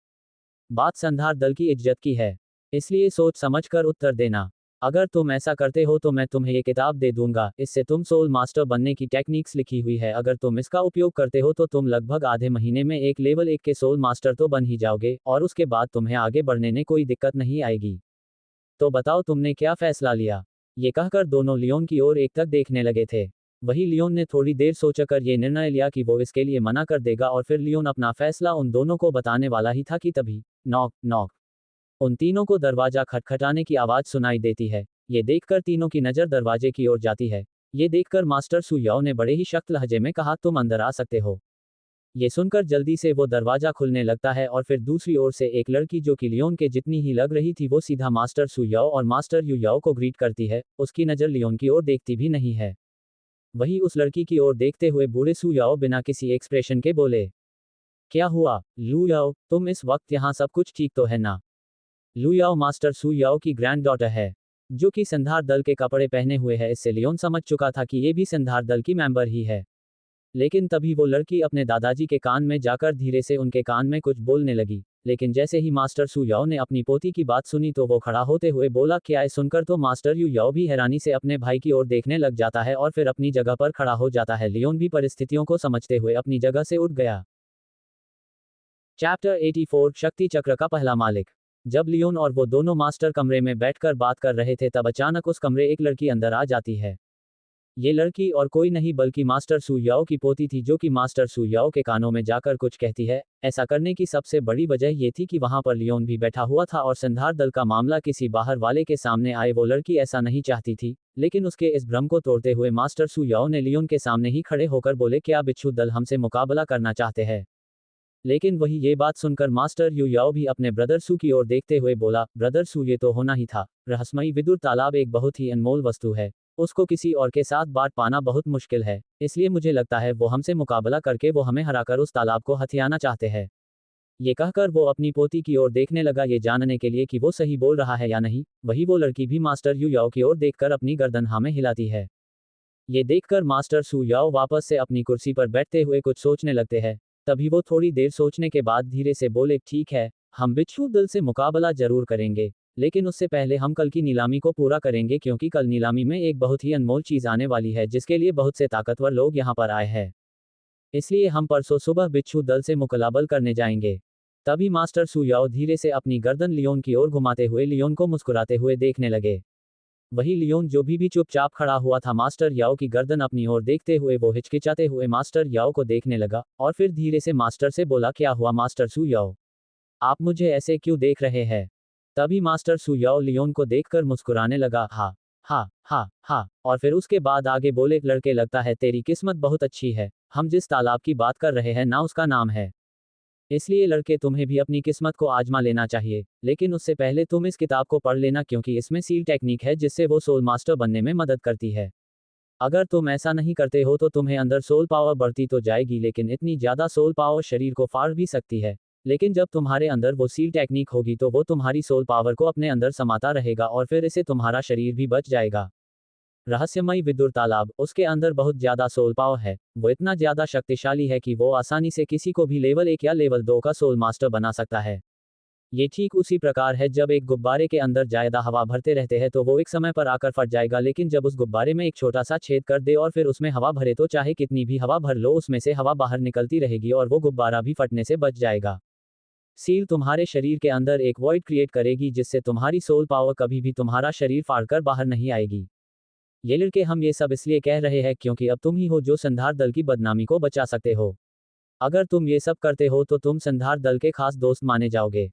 बात संधार दल की इज्जत की है, इसलिए सोच समझ कर उत्तर देना। अगर तुम ऐसा करते हो तो मैं तुम्हें ये किताब दे दूंगा, इससे तुम सोल मास्टर बनने की टेक्निक्स लिखी हुई है, अगर तुम इसका उपयोग करते हो तो तुम लगभग आधे महीने में एक लेवल 1 के सोल मास्टर तो बन ही जाओगे और उसके बाद तुम्हें आगे बढ़ने में कोई दिक्कत नहीं आएगी। तो बताओ तुमने क्या फैसला लिया? ये कहकर दोनों लियोन की ओर एक तक देखने लगे थे। वही लियोन ने थोड़ी देर सोचकर ये निर्णय लिया कि वो इसके लिए मना कर देगा और फिर लियोन अपना फैसला उन दोनों को बताने वाला ही था कि तभी नॉक नॉक, उन तीनों को दरवाजा खटखटाने की आवाज सुनाई देती है। ये देखकर तीनों की नजर दरवाजे की ओर जाती है। ये देखकर मास्टर सुयाओ ने बड़े ही सख्त लहजे में कहा, तुम अंदर आ सकते हो। ये सुनकर जल्दी से वो दरवाजा खुलने लगता है और फिर दूसरी ओर से एक लड़की जो कि लियोन के जितनी ही लग रही थी वो सीधा मास्टर सुयाओ और मास्टर युयाओ को ग्रीट करती है, उसकी नज़र लियोन की ओर देखती भी नहीं है। वही उस लड़की की ओर देखते हुए बूढ़े सुयाओ बिना किसी एक्सप्रेशन के बोले, क्या हुआ लुयाओ, तुम इस वक्त यहाँ सब कुछ ठीक तो है ना? लुयाओ मास्टर सुयाओ की ग्रैंड डॉटर है, जो कि संधार दल के कपड़े पहने हुए है, इससे लियोन समझ चुका था कि ये भी संधार दल की मेंबर ही है। लेकिन तभी वो लड़की अपने दादाजी के कान में जाकर धीरे से उनके कान में कुछ बोलने लगी, लेकिन जैसे ही मास्टर सुयाओ ने अपनी पोती की बात सुनी तो वो खड़ा होते हुए बोला, क्या है? सुनकर तो मास्टर युयाओ भी हैरानी से अपने भाई की ओर देखने लग जाता है और फिर अपनी जगह पर खड़ा हो जाता है। लियोन भी परिस्थितियों को समझते हुए अपनी जगह से उठ गया। चैप्टर 84 शक्ति चक्र का पहला मालिक। जब लियोन और वो दोनों मास्टर कमरे में बैठकर बात कर रहे थे तब अचानक उस कमरे एक लड़की अंदर आ जाती है। ये लड़की और कोई नहीं बल्कि मास्टर सुयाओ की पोती थी, जो कि मास्टर सुयाओ के कानों में जाकर कुछ कहती है। ऐसा करने की सबसे बड़ी वजह ये थी कि वहां पर लियोन भी बैठा हुआ था और संधार दल का मामला किसी बाहर वाले के सामने आए। वो लड़की ऐसा नहीं चाहती थी, लेकिन उसके इस भ्रम को तोड़ते हुए मास्टर सुयाओ ने लियोन के सामने ही खड़े होकर बोले, क्या बिच्छू दल हमसे मुकाबला करना चाहते हैं? लेकिन वही ये बात सुनकर मास्टर युयाओ भी अपने ब्रदर सू की ओर देखते हुए बोला, ब्रदर सू, ये तो होना ही था। रहस्यमयी विदुर तालाब एक बहुत ही अनमोल वस्तु है, उसको किसी और के साथ बांट पाना बहुत मुश्किल है, इसलिए मुझे लगता है वो हमसे मुकाबला करके वो हमें हराकर उस तालाब को हथियाना चाहते हैं। ये कहकर वो अपनी पोती की ओर देखने लगा, ये जानने के लिए कि वो सही बोल रहा है या नहीं। वही वो लड़की भी मास्टर युयाओ की ओर देखकर अपनी गर्दन हाँ में हिलाती है। ये देखकर मास्टर सुयाओ वापस से अपनी कुर्सी पर बैठते हुए कुछ सोचने लगते हैं। तभी वो थोड़ी देर सोचने के बाद धीरे से बोले, ठीक है, हम बिच्छू दल से मुकाबला जरूर करेंगे, लेकिन उससे पहले हम कल की नीलामी को पूरा करेंगे, क्योंकि कल नीलामी में एक बहुत ही अनमोल चीज आने वाली है जिसके लिए बहुत से ताकतवर लोग यहाँ पर आए हैं। इसलिए हम परसों सुबह बिच्छू दल से मुकाबला करने जाएंगे। तभी मास्टर सुयाओ धीरे से अपनी गर्दन लियोन की ओर घुमाते हुए लियोन को मुस्कुराते हुए देखने लगे। वही लियोन जो भी चुपचाप खड़ा हुआ था मास्टर याओ की गर्दन अपनी ओर देखते हुए वो हिचकिचाते हुए मास्टर याओ को देखने लगा और फिर धीरे से मास्टर से बोला, क्या हुआ मास्टर सुयाओ, आप मुझे ऐसे क्यों देख रहे हैं? तभी मास्टर सुयाओ लियोन को देखकर मुस्कुराने लगा, हा हा हा हा, और फिर उसके बाद आगे बोले, लड़के लगता है तेरी किस्मत बहुत अच्छी है, हम जिस तालाब की बात कर रहे हैं ना उसका नाम है, इसलिए लड़के तुम्हें भी अपनी किस्मत को आजमा लेना चाहिए, लेकिन उससे पहले तुम इस किताब को पढ़ लेना, क्योंकि इसमें सील टेक्निक है जिससे वो सोल मास्टर बनने में मदद करती है। अगर तुम ऐसा नहीं करते हो तो तुम्हें अंदर सोल पावर बढ़ती तो जाएगी, लेकिन इतनी ज्यादा सोल पावर शरीर को फाड़ भी सकती है। लेकिन जब तुम्हारे अंदर वो सील टेक्निक होगी तो वो तुम्हारी सोल पावर को अपने अंदर समाता रहेगा और फिर इसे तुम्हारा शरीर भी बच जाएगा। रहस्यमयी विदुर तालाब, उसके अंदर बहुत ज्यादा सोल पावर है, वो इतना ज्यादा शक्तिशाली है कि वो आसानी से किसी को भी लेवल 1 या लेवल 2 का सोल मास्टर बना सकता है। ये ठीक उसी प्रकार है जब एक गुब्बारे के अंदर ज्यादा हवा भरते रहते हैं तो वो एक समय पर आकर फट जाएगा, लेकिन जब उस गुब्बारे में एक छोटा सा छेद कर दे और फिर उसमें हवा भरे तो चाहे कितनी भी हवा भर लो उसमें से हवा बाहर निकलती रहेगी और वो गुब्बारा भी फटने से बच जाएगा। सील तुम्हारे शरीर के अंदर एक वॉइड क्रिएट करेगी जिससे तुम्हारी सोल पावर कभी भी तुम्हारा शरीर फाड़कर बाहर नहीं आएगी। ये लड़के हम ये सब इसलिए कह रहे हैं क्योंकि अब तुम ही हो जो संधार दल की बदनामी को बचा सकते हो। अगर तुम ये सब करते हो तो तुम संधार दल के खास दोस्त माने जाओगे।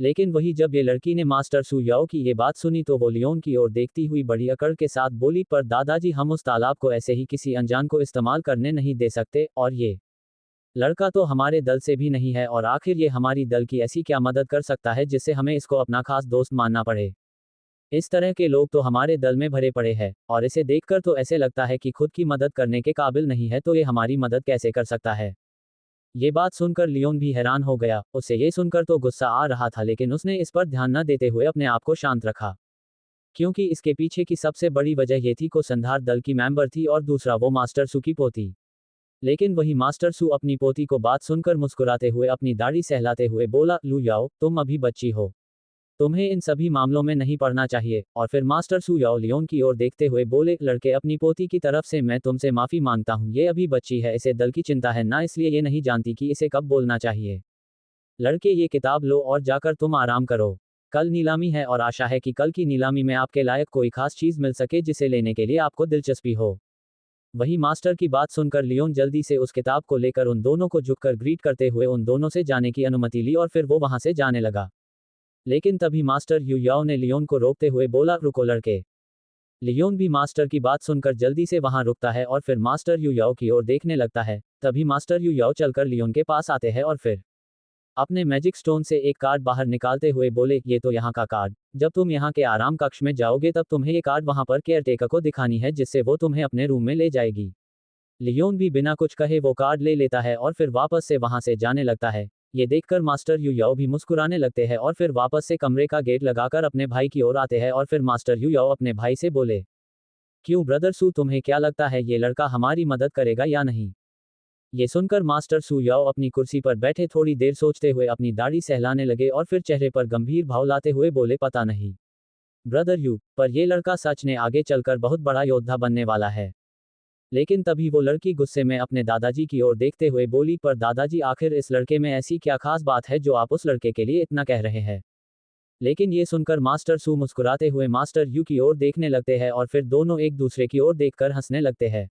लेकिन वही जब ये लड़की ने मास्टर सुयाओ की ये बात सुनी तो वो लियोन की ओर देखती हुई बड़ी अकड़ के साथ बोली, पर दादाजी हम उस तालाब को ऐसे ही किसी अनजान को इस्तेमाल करने नहीं दे सकते, और ये लड़का तो हमारे दल से भी नहीं है, और आखिर ये हमारी दल की ऐसी क्या मदद कर सकता है जिससे हमें इसको अपना खास दोस्त मानना पड़े। इस तरह के लोग तो हमारे दल में भरे पड़े हैं, और इसे देखकर तो ऐसे लगता है कि खुद की मदद करने के काबिल नहीं है, तो ये हमारी मदद कैसे कर सकता है। ये बात सुनकर लियोन भी हैरान हो गया। उसे ये सुनकर तो गुस्सा आ रहा था, लेकिन उसने इस पर ध्यान न देते हुए अपने आप को शांत रखा, क्योंकि इसके पीछे की सबसे बड़ी वजह ये थी को संधार दल की मेंबर थी और दूसरा वो मास्टर सू की पोती। लेकिन वही मास्टर सू अपनी पोती को बात सुनकर मुस्कुराते हुए अपनी दाढ़ी सहलाते हुए बोला, लू याओ, तुम अभी बच्ची हो, तुम्हें इन सभी मामलों में नहीं पड़ना चाहिए। और फिर मास्टर सू याओ लियोन की ओर देखते हुए बोले, लड़के, अपनी पोती की तरफ से मैं तुमसे माफी मांगता हूँ, ये अभी बच्ची है, इसे दल की चिंता है ना, इसलिए ये नहीं जानती कि इसे कब बोलना चाहिए। लड़के, ये किताब लो और जाकर तुम आराम करो। कल नीलामी है और आशा है कि कल की नीलामी में आपके लायक कोई खास चीज मिल सके जिसे लेने के लिए आपको दिलचस्पी हो। वही मास्टर की बात सुनकर लियोन जल्दी से उस किताब को लेकर उन दोनों को झुककर ग्रीट करते हुए उन दोनों से जाने की अनुमति ली और फिर वो वहां से जाने लगा। लेकिन तभी मास्टर यू याओ ने लियोन को रोकते हुए बोला, रुको लड़के। लियोन भी मास्टर की बात सुनकर जल्दी से वहां रुकता है और फिर मास्टर यू याओ की ओर देखने लगता है। तभी मास्टर यू याओ चलकर लियोन के पास आते हैं और फिर अपने मैजिक स्टोन से एक कार्ड बाहर निकालते हुए बोले, ये तो यहाँ का कार्ड, जब तुम यहाँ के आराम कक्ष में जाओगे तब तुम्हें ये कार्ड वहां पर केयरटेकर को दिखानी है, जिससे वो तुम्हें अपने रूम में ले जाएगी। लियोन भी बिना कुछ कहे वो कार्ड ले लेता है और फिर वापस से वहां से जाने लगता है। ये देखकर मास्टर यू याओ भी मुस्कुराने लगते हैं और फिर वापस से कमरे का गेट लगाकर अपने भाई की ओर आते हैं और फिर मास्टर यू याओ अपने भाई से बोले, क्यों ब्रदर सू, तुम्हें क्या लगता है ये लड़का हमारी मदद करेगा या नहीं? ये सुनकर मास्टर सू याओ अपनी कुर्सी पर बैठे थोड़ी देर सोचते हुए अपनी दाढ़ी सहलाने लगे और फिर चेहरे पर गंभीर भाव लाते हुए बोले, पता नहीं ब्रदर यू, पर ये लड़का सच ने आगे चलकर बहुत बड़ा योद्धा बनने वाला है। लेकिन तभी वो लड़की गुस्से में अपने दादाजी की ओर देखते हुए बोली, पर दादाजी, आखिर इस लड़के में ऐसी क्या खास बात है जो आप उस लड़के के लिए इतना कह रहे हैं? लेकिन ये सुनकर मास्टर सू मुस्कुराते हुए मास्टर यू की ओर देखने लगते हैं और फिर दोनों एक दूसरे की ओर देखकर हंसने लगते हैं।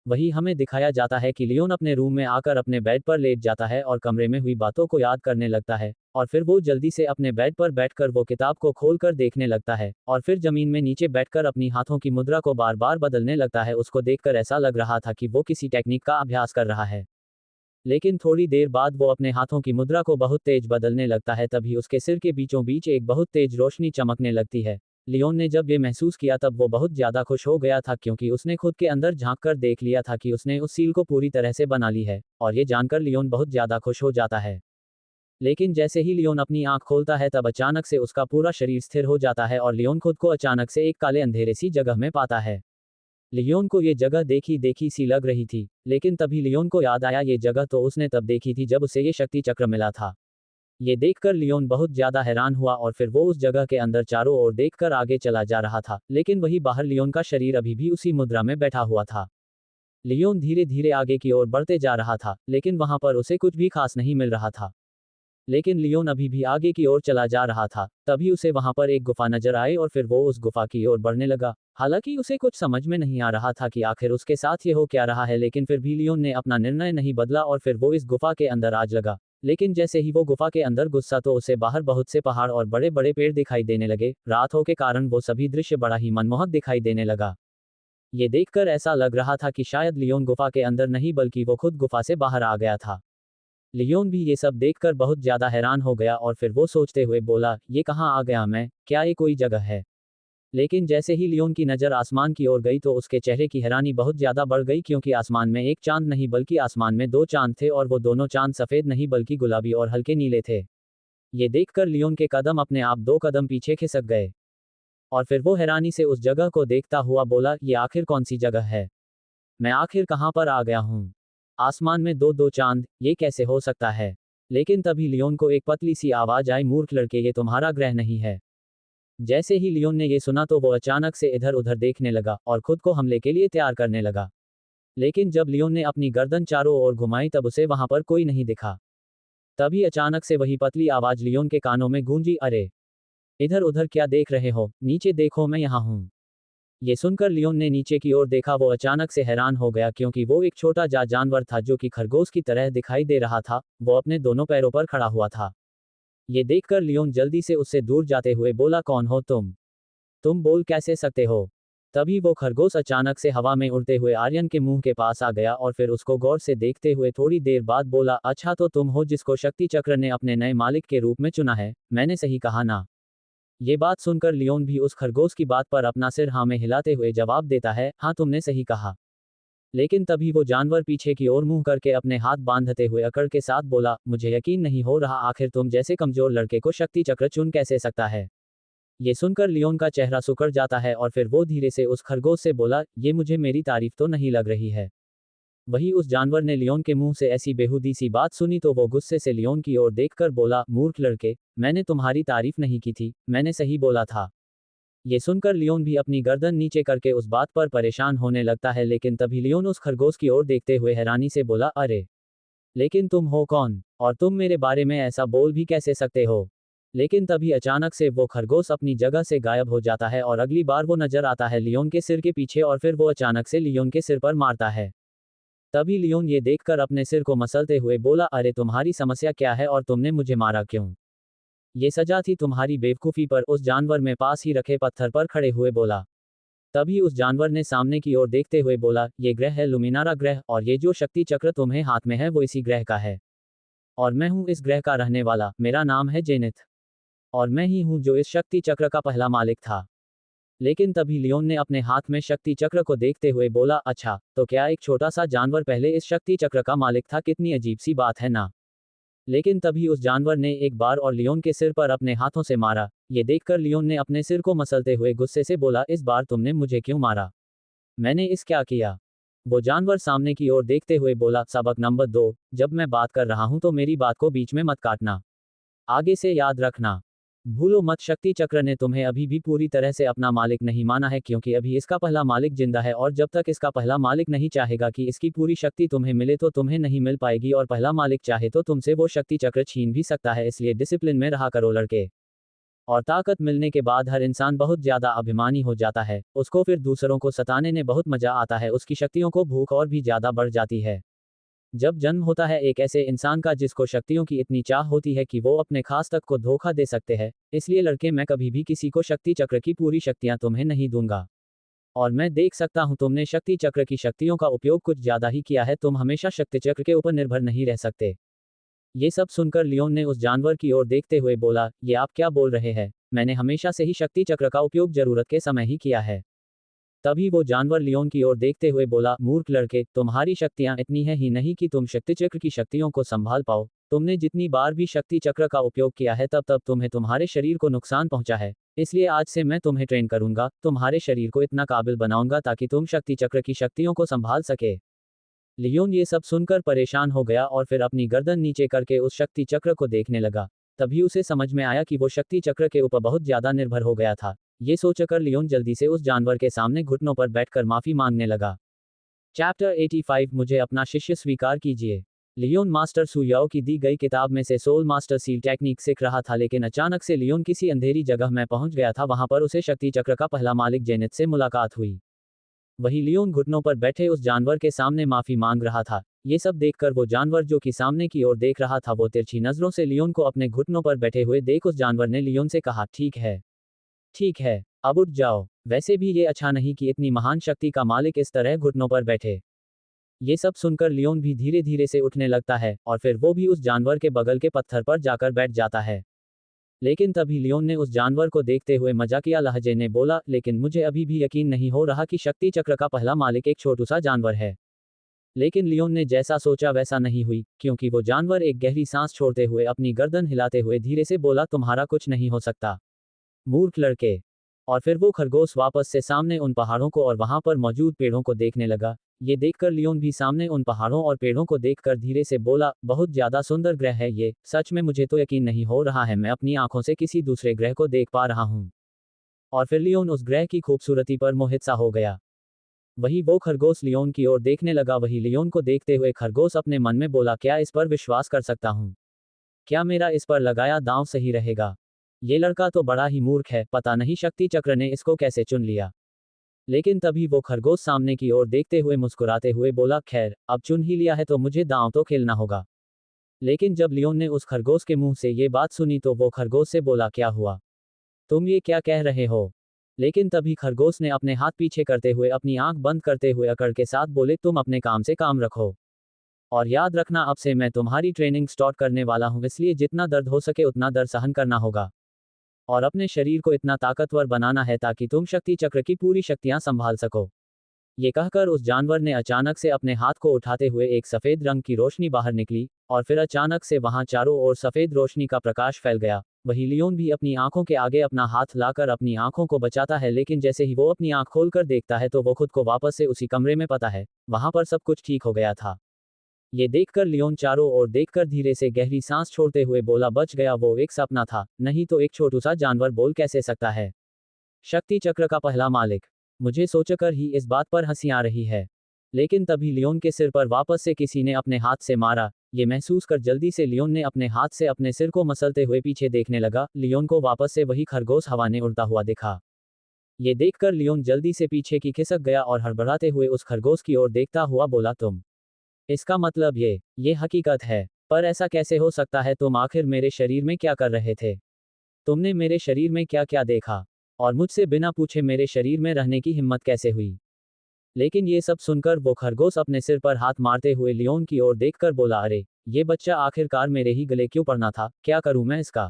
वही हमें दिखाया जाता है कि लियोन अपने रूम में आकर अपने बेड पर लेट जाता है और कमरे में हुई बातों को याद करने लगता है। और फिर वो जल्दी से अपने बेड पर बैठकर वो किताब को खोलकर देखने लगता है और फिर जमीन में नीचे बैठकर अपनी हाथों की मुद्रा को बार बार बदलने लगता है। उसको देखकर ऐसा लग रहा था कि वो किसी टेक्निक का अभ्यास कर रहा है। लेकिन थोड़ी देर बाद वो अपने हाथों की मुद्रा को बहुत तेज बदलने लगता है। तभी उसके सिर के बीचों बीच एक बहुत तेज रोशनी चमकने लगती है। लियोन ने जब ये महसूस किया तब वो बहुत ज्यादा खुश हो गया था, क्योंकि उसने खुद के अंदर झांक कर देख लिया था कि उसने उस सील को पूरी तरह से बना ली है, और ये जानकर लियोन बहुत ज्यादा खुश हो जाता है। लेकिन जैसे ही लियोन अपनी आंख खोलता है तब अचानक से उसका पूरा शरीर स्थिर हो जाता है और लियोन खुद को अचानक से एक काले अंधेरे सी जगह में पाता है। लियोन को ये जगह देखी देखी सी लग रही थी, लेकिन तभी लियोन को याद आया ये जगह तो उसने तब देखी थी जब उसे ये शक्ति चक्र मिला था। ये देखकर लियोन बहुत ज्यादा हैरान हुआ और फिर वो उस जगह के अंदर चारों ओर देखकर आगे चला जा रहा था, लेकिन वही बाहर लियोन का शरीर अभी भी उसी मुद्रा में बैठा हुआ था। लियोन धीरे धीरे आगे की ओर बढ़ते जा रहा था, लेकिन वहां पर उसे कुछ भी खास नहीं मिल रहा था। लेकिन लियोन अभी भी आगे की ओर चला जा रहा था, तभी उसे वहां पर एक गुफा नजर आई और फिर वो उस गुफा की ओर बढ़ने लगा। हालांकि उसे कुछ समझ में नहीं आ रहा था कि आखिर उसके साथ ये हो क्या रहा है, लेकिन फिर भी लियोन ने अपना निर्णय नहीं बदला और फिर वो इस गुफा के अंदर आज लगा। लेकिन जैसे ही वो गुफा के अंदर घुसा तो उसे बाहर बहुत से पहाड़ और बड़े बड़े पेड़ दिखाई देने लगे। रात हो के कारण वो सभी दृश्य बड़ा ही मनमोहक दिखाई देने लगा। ये देखकर ऐसा लग रहा था कि शायद लियोन गुफा के अंदर नहीं बल्कि वो खुद गुफा से बाहर आ गया था। लियोन भी ये सब देखकर बहुत ज्यादा हैरान हो गया और फिर वो सोचते हुए बोला, ये कहाँ आ गया मैं, क्या ये कोई जगह है? लेकिन जैसे ही लियोन की नज़र आसमान की ओर गई तो उसके चेहरे की हैरानी बहुत ज़्यादा बढ़ गई, क्योंकि आसमान में एक चांद नहीं बल्कि आसमान में दो चांद थे और वो दोनों चांद सफ़ेद नहीं बल्कि गुलाबी और हल्के नीले थे। ये देखकर लियोन के कदम अपने आप 2 कदम पीछे खिसक गए और फिर वो हैरानी से उस जगह को देखता हुआ बोला, ये आखिर कौन सी जगह है? मैं आखिर कहाँ पर आ गया हूँ? आसमान में दो दो चांद, ये कैसे हो सकता है? लेकिन तभी लियोन को एक पतली सी आवाज़ आई, मूर्ख लड़के, ये तुम्हारा ग्रह नहीं है। जैसे ही लियोन ने ये सुना तो वो अचानक से इधर उधर देखने लगा और खुद को हमले के लिए तैयार करने लगा। लेकिन जब लियोन ने अपनी गर्दन चारों ओर घुमाई तब उसे वहां पर कोई नहीं दिखा। तभी अचानक से वही पतली आवाज लियोन के कानों में गूंजी, अरे इधर उधर क्या देख रहे हो, नीचे देखो, मैं यहाँ हूँ। ये सुनकर लियोन ने नीचे की ओर देखा। वो अचानक से हैरान हो गया, क्योंकि वो एक छोटा जानवर था जो कि खरगोश की तरह दिखाई दे रहा था। वो अपने दोनों पैरों पर खड़ा हुआ था। ये देखकर लियोन जल्दी से उससे दूर जाते हुए बोला, कौन हो तुम? तुम बोल कैसे सकते हो? तभी वो खरगोश अचानक से हवा में उड़ते हुए आर्यन के मुंह के पास आ गया और फिर उसको गौर से देखते हुए थोड़ी देर बाद बोला, अच्छा तो तुम हो जिसको शक्ति चक्र ने अपने नए मालिक के रूप में चुना है, मैंने सही कहा ना? ये बात सुनकर लियोन भी उस खरगोश की बात पर अपना सिर हाँ में हिलाते हुए जवाब देता है, हाँ तुमने सही कहा। लेकिन तभी वो जानवर पीछे की ओर मुंह करके अपने हाथ बांधते हुए अकड़ के साथ बोला, मुझे यकीन नहीं हो रहा, आखिर तुम जैसे कमजोर लड़के को शक्ति चक्र चुन कैसे सकता है। ये सुनकर लियोन का चेहरा सुकड़ जाता है और फिर वो धीरे से उस खरगोश से बोला, ये मुझे मेरी तारीफ तो नहीं लग रही है। वही उस जानवर ने लियोन के मुंह से ऐसी बेहूदी सी बात सुनी तो वो गुस्से से लियोन की ओर देखकर बोला, मूर्ख लड़के, मैंने तुम्हारी तारीफ नहीं की थी, मैंने सही बोला था। ये सुनकर लियोन भी अपनी गर्दन नीचे करके उस बात पर परेशान होने लगता है, लेकिन तभी लियोन उस खरगोश की ओर देखते हुए हैरानी से बोला, अरे, लेकिन तुम हो कौन, और तुम मेरे बारे में ऐसा बोल भी कैसे सकते हो। लेकिन तभी अचानक से वो खरगोश अपनी जगह से गायब हो जाता है और अगली बार वो नजर आता है लियोन के सिर के पीछे और फिर वो अचानक से लियोन के सिर पर मारता है। तभी लियोन ये देखकर अपने सिर को मसलते हुए बोला, अरे तुम्हारी समस्या क्या है और तुमने मुझे मारा क्यों। ये सजा थी तुम्हारी बेवकूफ़ी पर, उस जानवर में पास ही रखे पत्थर पर खड़े हुए बोला। तभी उस जानवर ने सामने की ओर देखते हुए बोला, ये ग्रह है लुमिनारा ग्रह, और ये जो शक्ति चक्र तुम्हें हाथ में है वो इसी ग्रह का है। और मैं हूँ इस ग्रह का रहने वाला, मेरा नाम है जेनिथ। और मैं ही हूँ जो इस शक्ति चक्र का पहला मालिक था। लेकिन तभी लियोन ने अपने हाथ में शक्ति चक्र को देखते हुए बोला, अच्छा, तो क्या एक छोटा सा जानवर पहले इस शक्ति चक्र का मालिक था, कितनी अजीब सी बात है ना। लेकिन तभी उस जानवर ने एक बार और लियोन के सिर पर अपने हाथों से मारा। ये देखकर लियोन ने अपने सिर को मसलते हुए गुस्से से बोला, इस बार तुमने मुझे क्यों मारा, मैंने इस क्या किया। वो जानवर सामने की ओर देखते हुए बोला, सबक नंबर 2, जब मैं बात कर रहा हूं तो मेरी बात को बीच में मत काटना, आगे से याद रखना। भूलो मत, शक्ति चक्र ने तुम्हें अभी भी पूरी तरह से अपना मालिक नहीं माना है, क्योंकि अभी इसका पहला मालिक जिंदा है, और जब तक इसका पहला मालिक नहीं चाहेगा कि इसकी पूरी शक्ति तुम्हें मिले तो तुम्हें नहीं मिल पाएगी, और पहला मालिक चाहे तो तुमसे वो शक्ति चक्र छीन भी सकता है। इसलिए डिसिप्लिन में रहा करो लड़के। और ताकत मिलने के बाद हर इंसान बहुत ज्यादा अभिमानी हो जाता है, उसको फिर दूसरों को सताने में बहुत मजा आता है, उसकी शक्तियों को भूख और भी ज्यादा बढ़ जाती है। जब जन्म होता है एक ऐसे इंसान का जिसको शक्तियों की इतनी चाह होती है कि वो अपने खास तक को धोखा दे सकते हैं, इसलिए लड़के मैं कभी भी किसी को शक्ति चक्र की पूरी शक्तियां तुम्हें नहीं दूंगा। और मैं देख सकता हूं तुमने शक्ति चक्र की शक्तियों का उपयोग कुछ ज्यादा ही किया है, तुम हमेशा शक्ति चक्र के ऊपर निर्भर नहीं रह सकते। ये सब सुनकर लियोन ने उस जानवर की ओर देखते हुए बोला, ये आप क्या बोल रहे हैं, मैंने हमेशा से ही शक्ति चक्र का उपयोग जरूरत के समय ही किया है। तभी वो जानवर लियोन की ओर देखते हुए बोला, मूर्ख लड़के, तुम्हारी शक्तियां इतनी है ही नहीं कि तुम शक्ति चक्र की शक्तियों को संभाल पाओ। तुमने जितनी बार भी शक्ति चक्र का उपयोग किया है तब तब तुम्हें तुम्हारे शरीर को नुकसान पहुंचा है। इसलिए आज से मैं तुम्हें ट्रेन करूंगा, तुम्हारे शरीर को इतना काबिल बनाऊंगा ताकि तुम शक्ति चक्र की शक्तियों को संभाल सके। लियोन ये सब सुनकर परेशान हो गया और फिर अपनी गर्दन नीचे करके उस शक्ति चक्र को देखने लगा। तभी उसे समझ में आया कि वो शक्ति चक्र के ऊपर बहुत ज्यादा निर्भर हो गया था। ये सोचकर लियोन जल्दी से उस जानवर के सामने घुटनों पर बैठकर माफी मांगने लगा। चैप्टर 85, मुझे अपना शिष्य स्वीकार कीजिए। लियोन मास्टर सुयाओ की दी गई किताब में से सोल मास्टर सील टेक्निक सीख रहा था, लेकिन अचानक से लियोन किसी अंधेरी जगह में पहुंच गया था। वहां पर उसे शक्ति चक्र का पहला मालिक जेनिथ से मुलाकात हुई। वही लियोन घुटनों पर बैठे उस जानवर के सामने माफी मांग रहा था। ये सब देखकर वो जानवर जो कि सामने की ओर देख रहा था, वो तिरछी नजरों से लियोन को अपने घुटनों पर बैठे हुए देख उस जानवर ने लियोन से कहा, ठीक है, अब उठ जाओ। वैसे भी ये अच्छा नहीं कि इतनी महान शक्ति का मालिक इस तरह घुटनों पर बैठे। ये सब सुनकर लियोन भी धीरे धीरे से उठने लगता है और फिर वो भी उस जानवर के बगल के पत्थर पर जाकर बैठ जाता है। लेकिन तभी लियोन ने उस जानवर को देखते हुए मजाकिया लहजे में बोला, लेकिन मुझे अभी भी यकीन नहीं हो रहा कि शक्ति चक्र का पहला मालिक एक छोटू सा जानवर है। लेकिन लियोन ने जैसा सोचा वैसा नहीं हुई, क्योंकि वो जानवर एक गहरी सांस छोड़ते हुए अपनी गर्दन हिलाते हुए धीरे से बोला, तुम्हारा कुछ नहीं हो सकता, मूर्ख लड़के। और फिर वो खरगोश वापस से सामने उन पहाड़ों को और वहां पर मौजूद पेड़ों को देखने लगा। ये देखकर लियोन भी सामने उन पहाड़ों और पेड़ों को देखकर धीरे से बोला, बहुत ज्यादा सुंदर ग्रह है ये, सच में मुझे तो यकीन नहीं हो रहा है, मैं अपनी आंखों से किसी दूसरे ग्रह को देख पा रहा हूँ। और फिर लियोन उस ग्रह की खूबसूरती पर मोहित सा हो गया। वही वो खरगोश लियोन की ओर देखने लगा। वही लियोन को देखते हुए खरगोश अपने मन में बोला, क्या इस पर विश्वास कर सकता हूँ, क्या मेरा इस पर लगाया दांव सही रहेगा। ये लड़का तो बड़ा ही मूर्ख है, पता नहीं शक्ति चक्र ने इसको कैसे चुन लिया। लेकिन तभी वो खरगोश सामने की ओर देखते हुए मुस्कुराते हुए बोला, खैर, अब चुन ही लिया है तो मुझे दांव तो खेलना होगा। लेकिन जब लियोन ने उस खरगोश के मुंह से ये बात सुनी तो वो खरगोश से बोला, क्या हुआ, तुम ये क्या कह रहे हो। लेकिन तभी खरगोश ने अपने हाथ पीछे करते हुए अपनी आंख बंद करते हुए अकड़ के साथ बोले, तुम अपने काम से काम रखो और याद रखना, अब से मैं तुम्हारी ट्रेनिंग स्टार्ट करने वाला हूं, इसलिए जितना दर्द हो सके उतना दर्द सहन करना होगा और अपने शरीर को इतना ताकतवर बनाना है ताकि तुम शक्ति चक्र की पूरी शक्तियां संभाल सको। ये कहकर उस जानवर ने अचानक से अपने हाथ को उठाते हुए एक सफेद रंग की रोशनी बाहर निकली, और फिर अचानक से वहां चारों ओर सफेद रोशनी का प्रकाश फैल गया। वही लियोन भी अपनी आंखों के आगे अपना हाथ लाकर अपनी आंखों को बचाता है, लेकिन जैसे ही वो अपनी आंख खोलकर देखता है तो वो खुद को वापस से उसी कमरे में पाता है। वहां पर सब कुछ ठीक हो गया था। ये देखकर लियोन चारों ओर देखकर धीरे से गहरी सांस छोड़ते हुए बोला, बच गया, वो एक सपना था, नहीं तो एक छोटू सा जानवर बोल कैसे सकता है। शक्ति चक्र का पहला मालिक। मुझे सोचकर ही इस बात पर हंसी आ रही है। लेकिन तभी लियोन के सिर पर वापस से किसी ने अपने हाथ से मारा। ये महसूस कर जल्दी से लियोन ने अपने हाथ से अपने सिर को मसलते हुए पीछे देखने लगा। लियोन को वापस से वही खरगोश हवा ने उड़ता हुआ दिखा। ये देखकर लियोन जल्दी से पीछे की खिसक गया और हड़बड़ाते हुए उस खरगोश की ओर देखता हुआ बोला, तुम। इसका मतलब ये हकीकत है। पर ऐसा कैसे हो सकता है? तुम आखिर मेरे शरीर में क्या कर रहे थे? तुमने मेरे शरीर में क्या क्या देखा? और मुझसे बिना पूछे मेरे शरीर में रहने की हिम्मत कैसे हुई? लेकिन ये सब सुनकर वो खरगोश अपने सिर पर हाथ मारते हुए लियोन की ओर देखकर बोला, अरे, ये बच्चा आखिरकार मेरे ही गले क्यों पड़ना था? क्या करूं मैं इसका?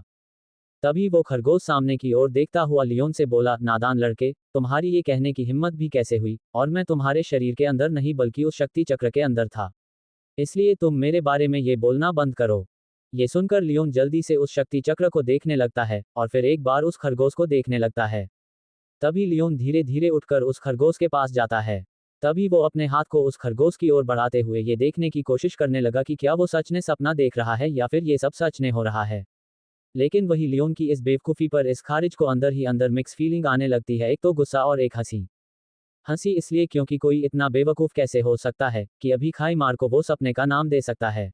तभी वो खरगोश सामने की ओर देखता हुआ लियोन से बोला, नादान लड़के, तुम्हारी ये कहने की हिम्मत भी कैसे हुई? और मैं तुम्हारे शरीर के अंदर नहीं बल्कि उस शक्ति चक्र के अंदर था। इसलिए तुम मेरे बारे में ये बोलना बंद करो। ये सुनकर लियोन जल्दी से उस शक्ति चक्र को देखने लगता है और फिर एक बार उस खरगोश को देखने लगता है। तभी लियोन धीरे धीरे उठकर उस खरगोश के पास जाता है। तभी वो अपने हाथ को उस खरगोश की ओर बढ़ाते हुए ये देखने की कोशिश करने लगा कि क्या वो सच में सपना देख रहा है या फिर ये सब सच में हो रहा है। लेकिन वही लियोन की इस बेवकूफ़ी पर इस खारिज को अंदर ही अंदर मिक्स फीलिंग आने लगती है, एक तो गुस्सा और एक हंसी। हंसी इसलिए क्योंकि कोई इतना बेवकूफ़ कैसे हो सकता है कि अभी खाई मार को वो सपने का नाम दे सकता है।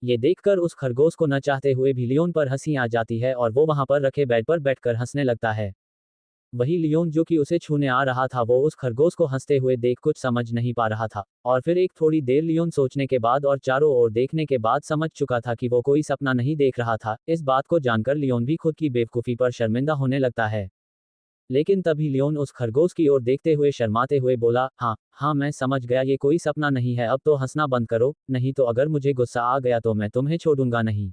ये देखकर उस खरगोश को न चाहते हुए भी लियोन पर हंसी आ जाती है और वो वहां पर रखे बेड पर बैठकर हंसने लगता है। वही लियोन जो कि उसे छूने आ रहा था वो उस खरगोश को हंसते हुए देख कुछ समझ नहीं पा रहा था, और फिर एक थोड़ी देर लियोन सोचने के बाद और चारों ओर देखने के बाद समझ चुका था कि वो कोई सपना नहीं देख रहा था। इस बात को जानकर लियोन भी खुद की बेवकूफ़ी पर शर्मिंदा होने लगता है। लेकिन तभी लियोन उस खरगोश की ओर देखते हुए शर्माते हुए बोला, हाँ हाँ, मैं समझ गया, ये कोई सपना नहीं है, अब तो हंसना बंद करो, नहीं तो अगर मुझे गुस्सा आ गया तो मैं तुम्हें छोड़ूंगा नहीं।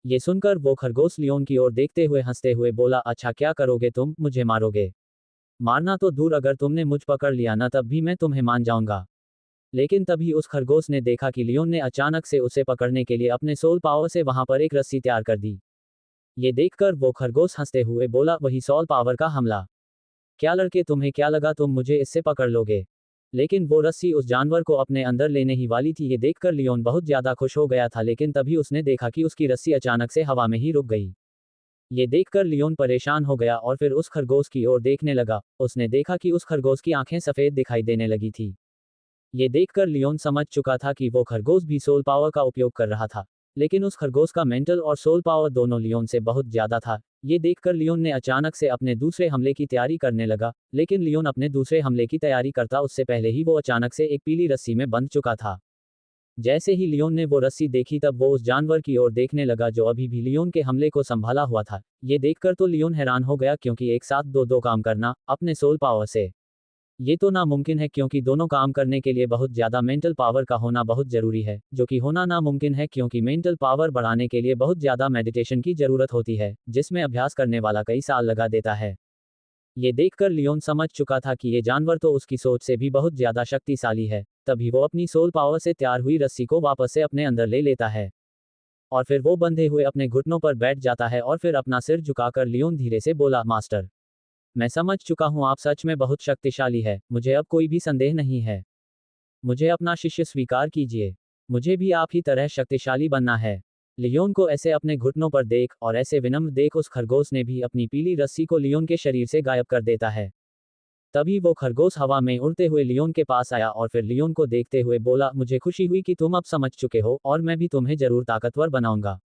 ये सुनकर वो खरगोश लियोन की ओर देखते हुए हंसते हुए बोला, अच्छा क्या करोगे तुम, मुझे मारोगे? मारना तो दूर, अगर तुमने मुझ पकड़ लिया ना तब भी मैं तुम्हें मान जाऊंगा। लेकिन तभी उस खरगोश ने देखा कि लियोन ने अचानक से उसे पकड़ने के लिए अपने सोल पावर से वहां पर एक रस्सी तैयार कर दी। ये देखकर वो खरगोश हंसते हुए बोला, वही सोल पावर का हमला। क्या लड़के, तुम्हें क्या लगा तुम मुझे इससे पकड़ लोगे? लेकिन वो रस्सी उस जानवर को अपने अंदर लेने ही वाली थी। ये देखकर लियोन बहुत ज्यादा खुश हो गया था, लेकिन तभी उसने देखा कि उसकी रस्सी अचानक से हवा में ही रुक गई। ये देखकर लियोन परेशान हो गया और फिर उस खरगोश की ओर देखने लगा। उसने देखा कि उस खरगोश की आंखें सफेद दिखाई देने लगी थी। ये देखकर लियोन समझ चुका था कि वो खरगोश भी सोल पावर का उपयोग कर रहा था, लेकिन उस खरगोश का मेंटल और सोल पावर दोनों लियोन से बहुत ज्यादा था। ये देखकर लियोन ने अचानक से अपने दूसरे हमले की तैयारी करने लगा, लेकिन लियोन अपने दूसरे हमले की तैयारी करता उससे पहले ही वो अचानक से एक पीली रस्सी में बंध चुका था। जैसे ही लियोन ने वो रस्सी देखी तब वो उस जानवर की ओर देखने लगा जो अभी भी लियोन के हमले को संभाला हुआ था। ये देखकर तो लियोन हैरान हो गया, क्योंकि एक साथ दो दो काम करना अपने सोल पावर से, ये तो नामुमकिन है, क्योंकि दोनों काम करने के लिए बहुत ज़्यादा मेंटल पावर का होना बहुत ज़रूरी है, जो कि होना नामुमकिन है, क्योंकि मेंटल पावर बढ़ाने के लिए बहुत ज़्यादा मेडिटेशन की ज़रूरत होती है, जिसमें अभ्यास करने वाला कई साल लगा देता है। ये देखकर लियोन समझ चुका था कि ये जानवर तो उसकी सोच से भी बहुत ज़्यादा शक्तिशाली है। तभी वो अपनी सोल पावर से तैयार हुई रस्सी को वापस से अपने अंदर ले लेता है, और फिर वो बंधे हुए अपने घुटनों पर बैठ जाता है और फिर अपना सिर झुकाकर लियोन धीरे से बोला, मास्टर, मैं समझ चुका हूँ आप सच में बहुत शक्तिशाली है, मुझे अब कोई भी संदेह नहीं है। मुझे अपना शिष्य स्वीकार कीजिए। मुझे भी आप ही तरह शक्तिशाली बनना है। लियोन को ऐसे अपने घुटनों पर देख और ऐसे विनम्र देख उस खरगोश ने भी अपनी पीली रस्सी को लियोन के शरीर से गायब कर देता है। तभी वो खरगोश हवा में उड़ते हुए लियोन के पास आया और फिर लियोन को देखते हुए बोला, मुझे खुशी हुई कि तुम अब समझ चुके हो और मैं भी तुम्हें जरूर ताकतवर बनाऊंगा।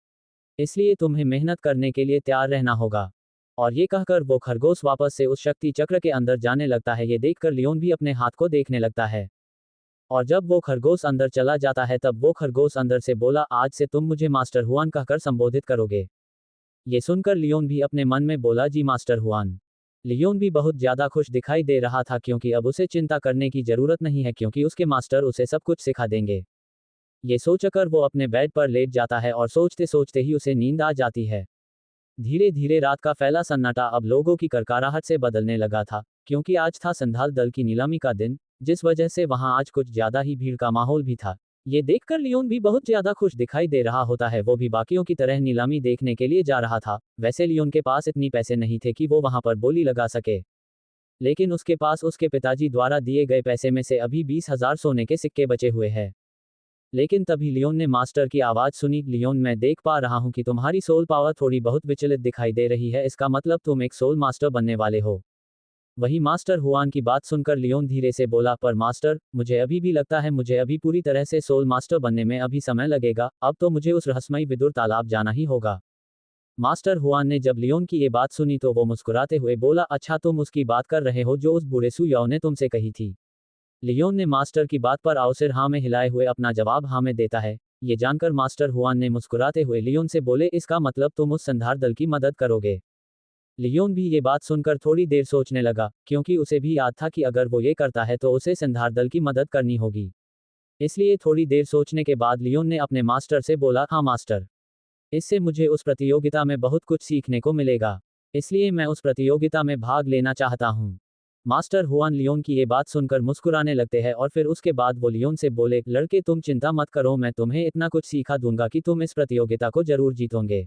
इसलिए तुम्हें मेहनत करने के लिए तैयार रहना होगा। और ये कहकर वो खरगोश वापस से उस शक्ति चक्र के अंदर जाने लगता है। ये देखकर लियोन भी अपने हाथ को देखने लगता है। और जब वो खरगोश अंदर चला जाता है तब वो खरगोश अंदर से बोला, आज से तुम मुझे मास्टर हुआन कहकर संबोधित करोगे। ये सुनकर लियोन भी अपने मन में बोला, जी मास्टर हुआन। लियोन भी बहुत ज्यादा खुश दिखाई दे रहा था, क्योंकि अब उसे चिंता करने की जरूरत नहीं है, क्योंकि उसके मास्टर उसे सब कुछ सिखा देंगे। ये सोचकर वो अपने बेड पर लेट जाता है और सोचते सोचते ही उसे नींद आ जाती है। धीरे धीरे रात का फैला सन्नाटा अब लोगों की करकाराहट से बदलने लगा था, क्योंकि आज था संधाल दल की नीलामी का दिन, जिस वजह से वहां आज कुछ ज्यादा ही भीड़ का माहौल भी था। ये देखकर लियोन भी बहुत ज्यादा खुश दिखाई दे रहा होता है। वो भी बाकियों की तरह नीलामी देखने के लिए जा रहा था। वैसे लियोन के पास इतनी पैसे नहीं थे कि वो वहां पर बोली लगा सके, लेकिन उसके पास उसके पिताजी द्वारा दिए गए पैसे में से अभी 20,000 सोने के सिक्के बचे हुए हैं। लेकिन तभी लियोन ने मास्टर की आवाज सुनी। लियोन, मैं देख पा रहा हूं कि तुम्हारी सोल पावर थोड़ी बहुत विचलित दिखाई दे रही है। इसका मतलब तुम एक सोल मास्टर बनने वाले हो। वही मास्टर हुआन की बात सुनकर लियोन धीरे से बोला, पर मास्टर, मुझे अभी भी लगता है मुझे अभी पूरी तरह से सोल मास्टर बनने में अभी समय लगेगा। अब तो मुझे उस रहस्यमयी विदुर तालाब जाना ही होगा। मास्टर हुआन ने जब लियोन की ये बात सुनी तो वो मुस्कुराते हुए बोला, अच्छा तुम उसकी बात कर रहे हो जो उस बूढ़े सुयाओ ने तुमसे कही थी। लियोन ने मास्टर की बात पर अवसर हाँ में हिलाए हुए अपना जवाब हाँ में देता है। ये जानकर मास्टर हुआन ने मुस्कुराते हुए लियोन से बोले, इसका मतलब तुम उस संधार दल की मदद करोगे। लियोन भी ये बात सुनकर थोड़ी देर सोचने लगा, क्योंकि उसे भी याद था कि अगर वो ये करता है तो उसे संधार दल की मदद करनी होगी। इसलिए थोड़ी देर सोचने के बाद लियोन ने अपने मास्टर से बोला, हाँ मास्टर, इससे मुझे उस प्रतियोगिता में बहुत कुछ सीखने को मिलेगा, इसलिए मैं उस प्रतियोगिता में भाग लेना चाहता हूँ। मास्टर हुआन लियोन की ये बात सुनकर मुस्कुराने लगते हैं और फिर उसके बाद वो लियोन से बोले, लड़के तुम चिंता मत करो, मैं तुम्हें इतना कुछ सिखा दूंगा कि तुम इस प्रतियोगिता को जरूर जीतोगे,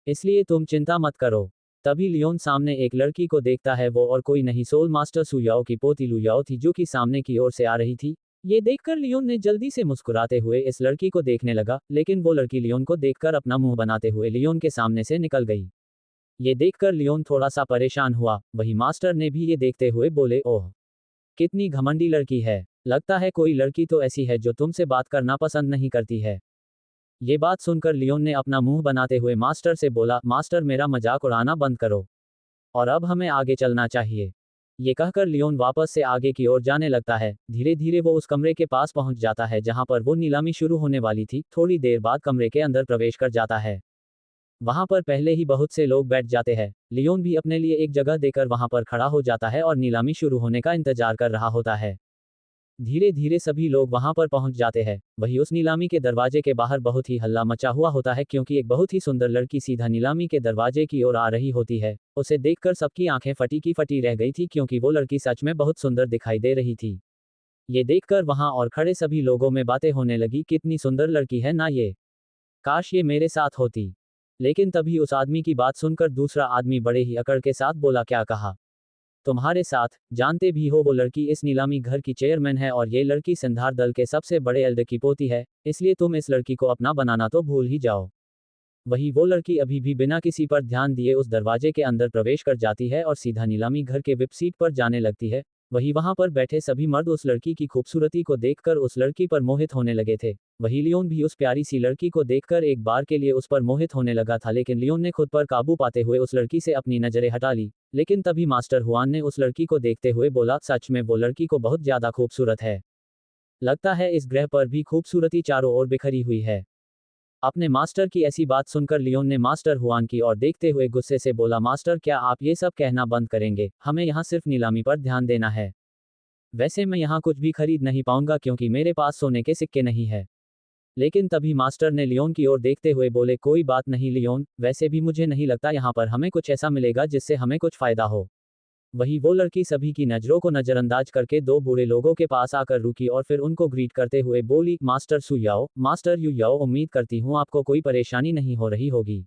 इसलिए तुम चिंता मत करो। तभी लियोन सामने एक लड़की को देखता है। वो और कोई नहीं, सोल मास्टर सुयाओ की पोती लुयाओ थी, जो कि सामने की ओर से आ रही थी। ये देखकर लियोन ने जल्दी से मुस्कुराते हुए इस लड़की को देखने लगा, लेकिन वो लड़की लियोन को देखकर अपना मुंह बनाते हुए लियोन के सामने से निकल गई। ये देखकर लियोन थोड़ा सा परेशान हुआ। वही मास्टर ने भी ये देखते हुए बोले, ओह, कितनी घमंडी लड़की है, लगता है कोई लड़की तो ऐसी है जो तुमसे बात करना पसंद नहीं करती है। ये बात सुनकर लियोन ने अपना मुंह बनाते हुए मास्टर से बोला, मास्टर मेरा मजाक उड़ाना बंद करो, और अब हमें आगे चलना चाहिए। ये कहकर लियोन वापस से आगे की ओर जाने लगता है। धीरे धीरे वो उस कमरे के पास पहुंच जाता है जहां पर वो नीलामी शुरू होने वाली थी। थोड़ी देर बाद कमरे के अंदर प्रवेश कर जाता है। वहां पर पहले ही बहुत से लोग बैठ जाते हैं। लियोन भी अपने लिए एक जगह देकर वहां पर खड़ा हो जाता है और नीलामी शुरू होने का इंतजार कर रहा होता है। धीरे धीरे सभी लोग वहां पर पहुंच जाते हैं। वही उस नीलामी के दरवाजे के बाहर बहुत ही हल्ला मचा हुआ होता है, क्योंकि एक बहुत ही सुंदर लड़की सीधा नीलामी के दरवाजे की ओर आ रही होती है। उसे देखकर सबकी आंखें फटी की फटी रह गई थी, क्योंकि वो लड़की सच में बहुत सुंदर दिखाई दे रही थी। ये देखकर वहां और खड़े सभी लोगों में बातें होने लगी, कितनी सुंदर लड़की है ना ये, काश ये मेरे साथ होती। लेकिन तभी उस आदमी की बात सुनकर दूसरा आदमी बड़े ही अकड़ के साथ बोला, क्या कहा, तुम्हारे साथ? जानते भी हो वो लड़की इस नीलामी घर की चेयरमैन है और ये लड़की संधार दल के सबसे बड़े एल्डर की पोती है, इसलिए तुम इस लड़की को अपना बनाना तो भूल ही जाओ। वही वो लड़की अभी भी बिना किसी पर ध्यान दिए उस दरवाजे के अंदर प्रवेश कर जाती है और सीधा नीलामी घर के विप सीट पर जाने लगती है। वही वहां पर बैठे सभी मर्द उस लड़की की खूबसूरती को देखकर उस लड़की पर मोहित होने लगे थे। वही लियोन भी उस प्यारी सी लड़की को देखकर एक बार के लिए उस पर मोहित होने लगा था, लेकिन लियोन ने खुद पर काबू पाते हुए उस लड़की से अपनी नजरें हटा ली। लेकिन तभी मास्टर हुआन ने उस लड़की को देखते हुए बोला, सच में वो लड़की को बहुत ज्यादा खूबसूरत है, लगता है इस ग्रह पर भी खूबसूरती चारों ओर बिखरी हुई है। अपने मास्टर की ऐसी बात सुनकर लियोन ने मास्टर हुआन की ओर देखते हुए गुस्से से बोला, मास्टर क्या आप ये सब कहना बंद करेंगे? हमें यहाँ सिर्फ नीलामी पर ध्यान देना है। वैसे मैं यहाँ कुछ भी खरीद नहीं पाऊंगा क्योंकि मेरे पास सोने के सिक्के नहीं है। लेकिन तभी मास्टर ने लियोन की ओर देखते हुए बोले, कोई बात नहीं लियोन, वैसे भी मुझे नहीं लगता यहाँ पर हमें कुछ ऐसा मिलेगा जिससे हमें कुछ फायदा हो। वही वो लड़की सभी की नजरों को नजरअंदाज करके दो बूढ़े लोगों के पास आकर रुकी और फिर उनको ग्रीट करते हुए बोली, मास्टर सुयाओ, मास्टर युयाओ, उम्मीद करती हूँ आपको कोई परेशानी नहीं हो रही होगी।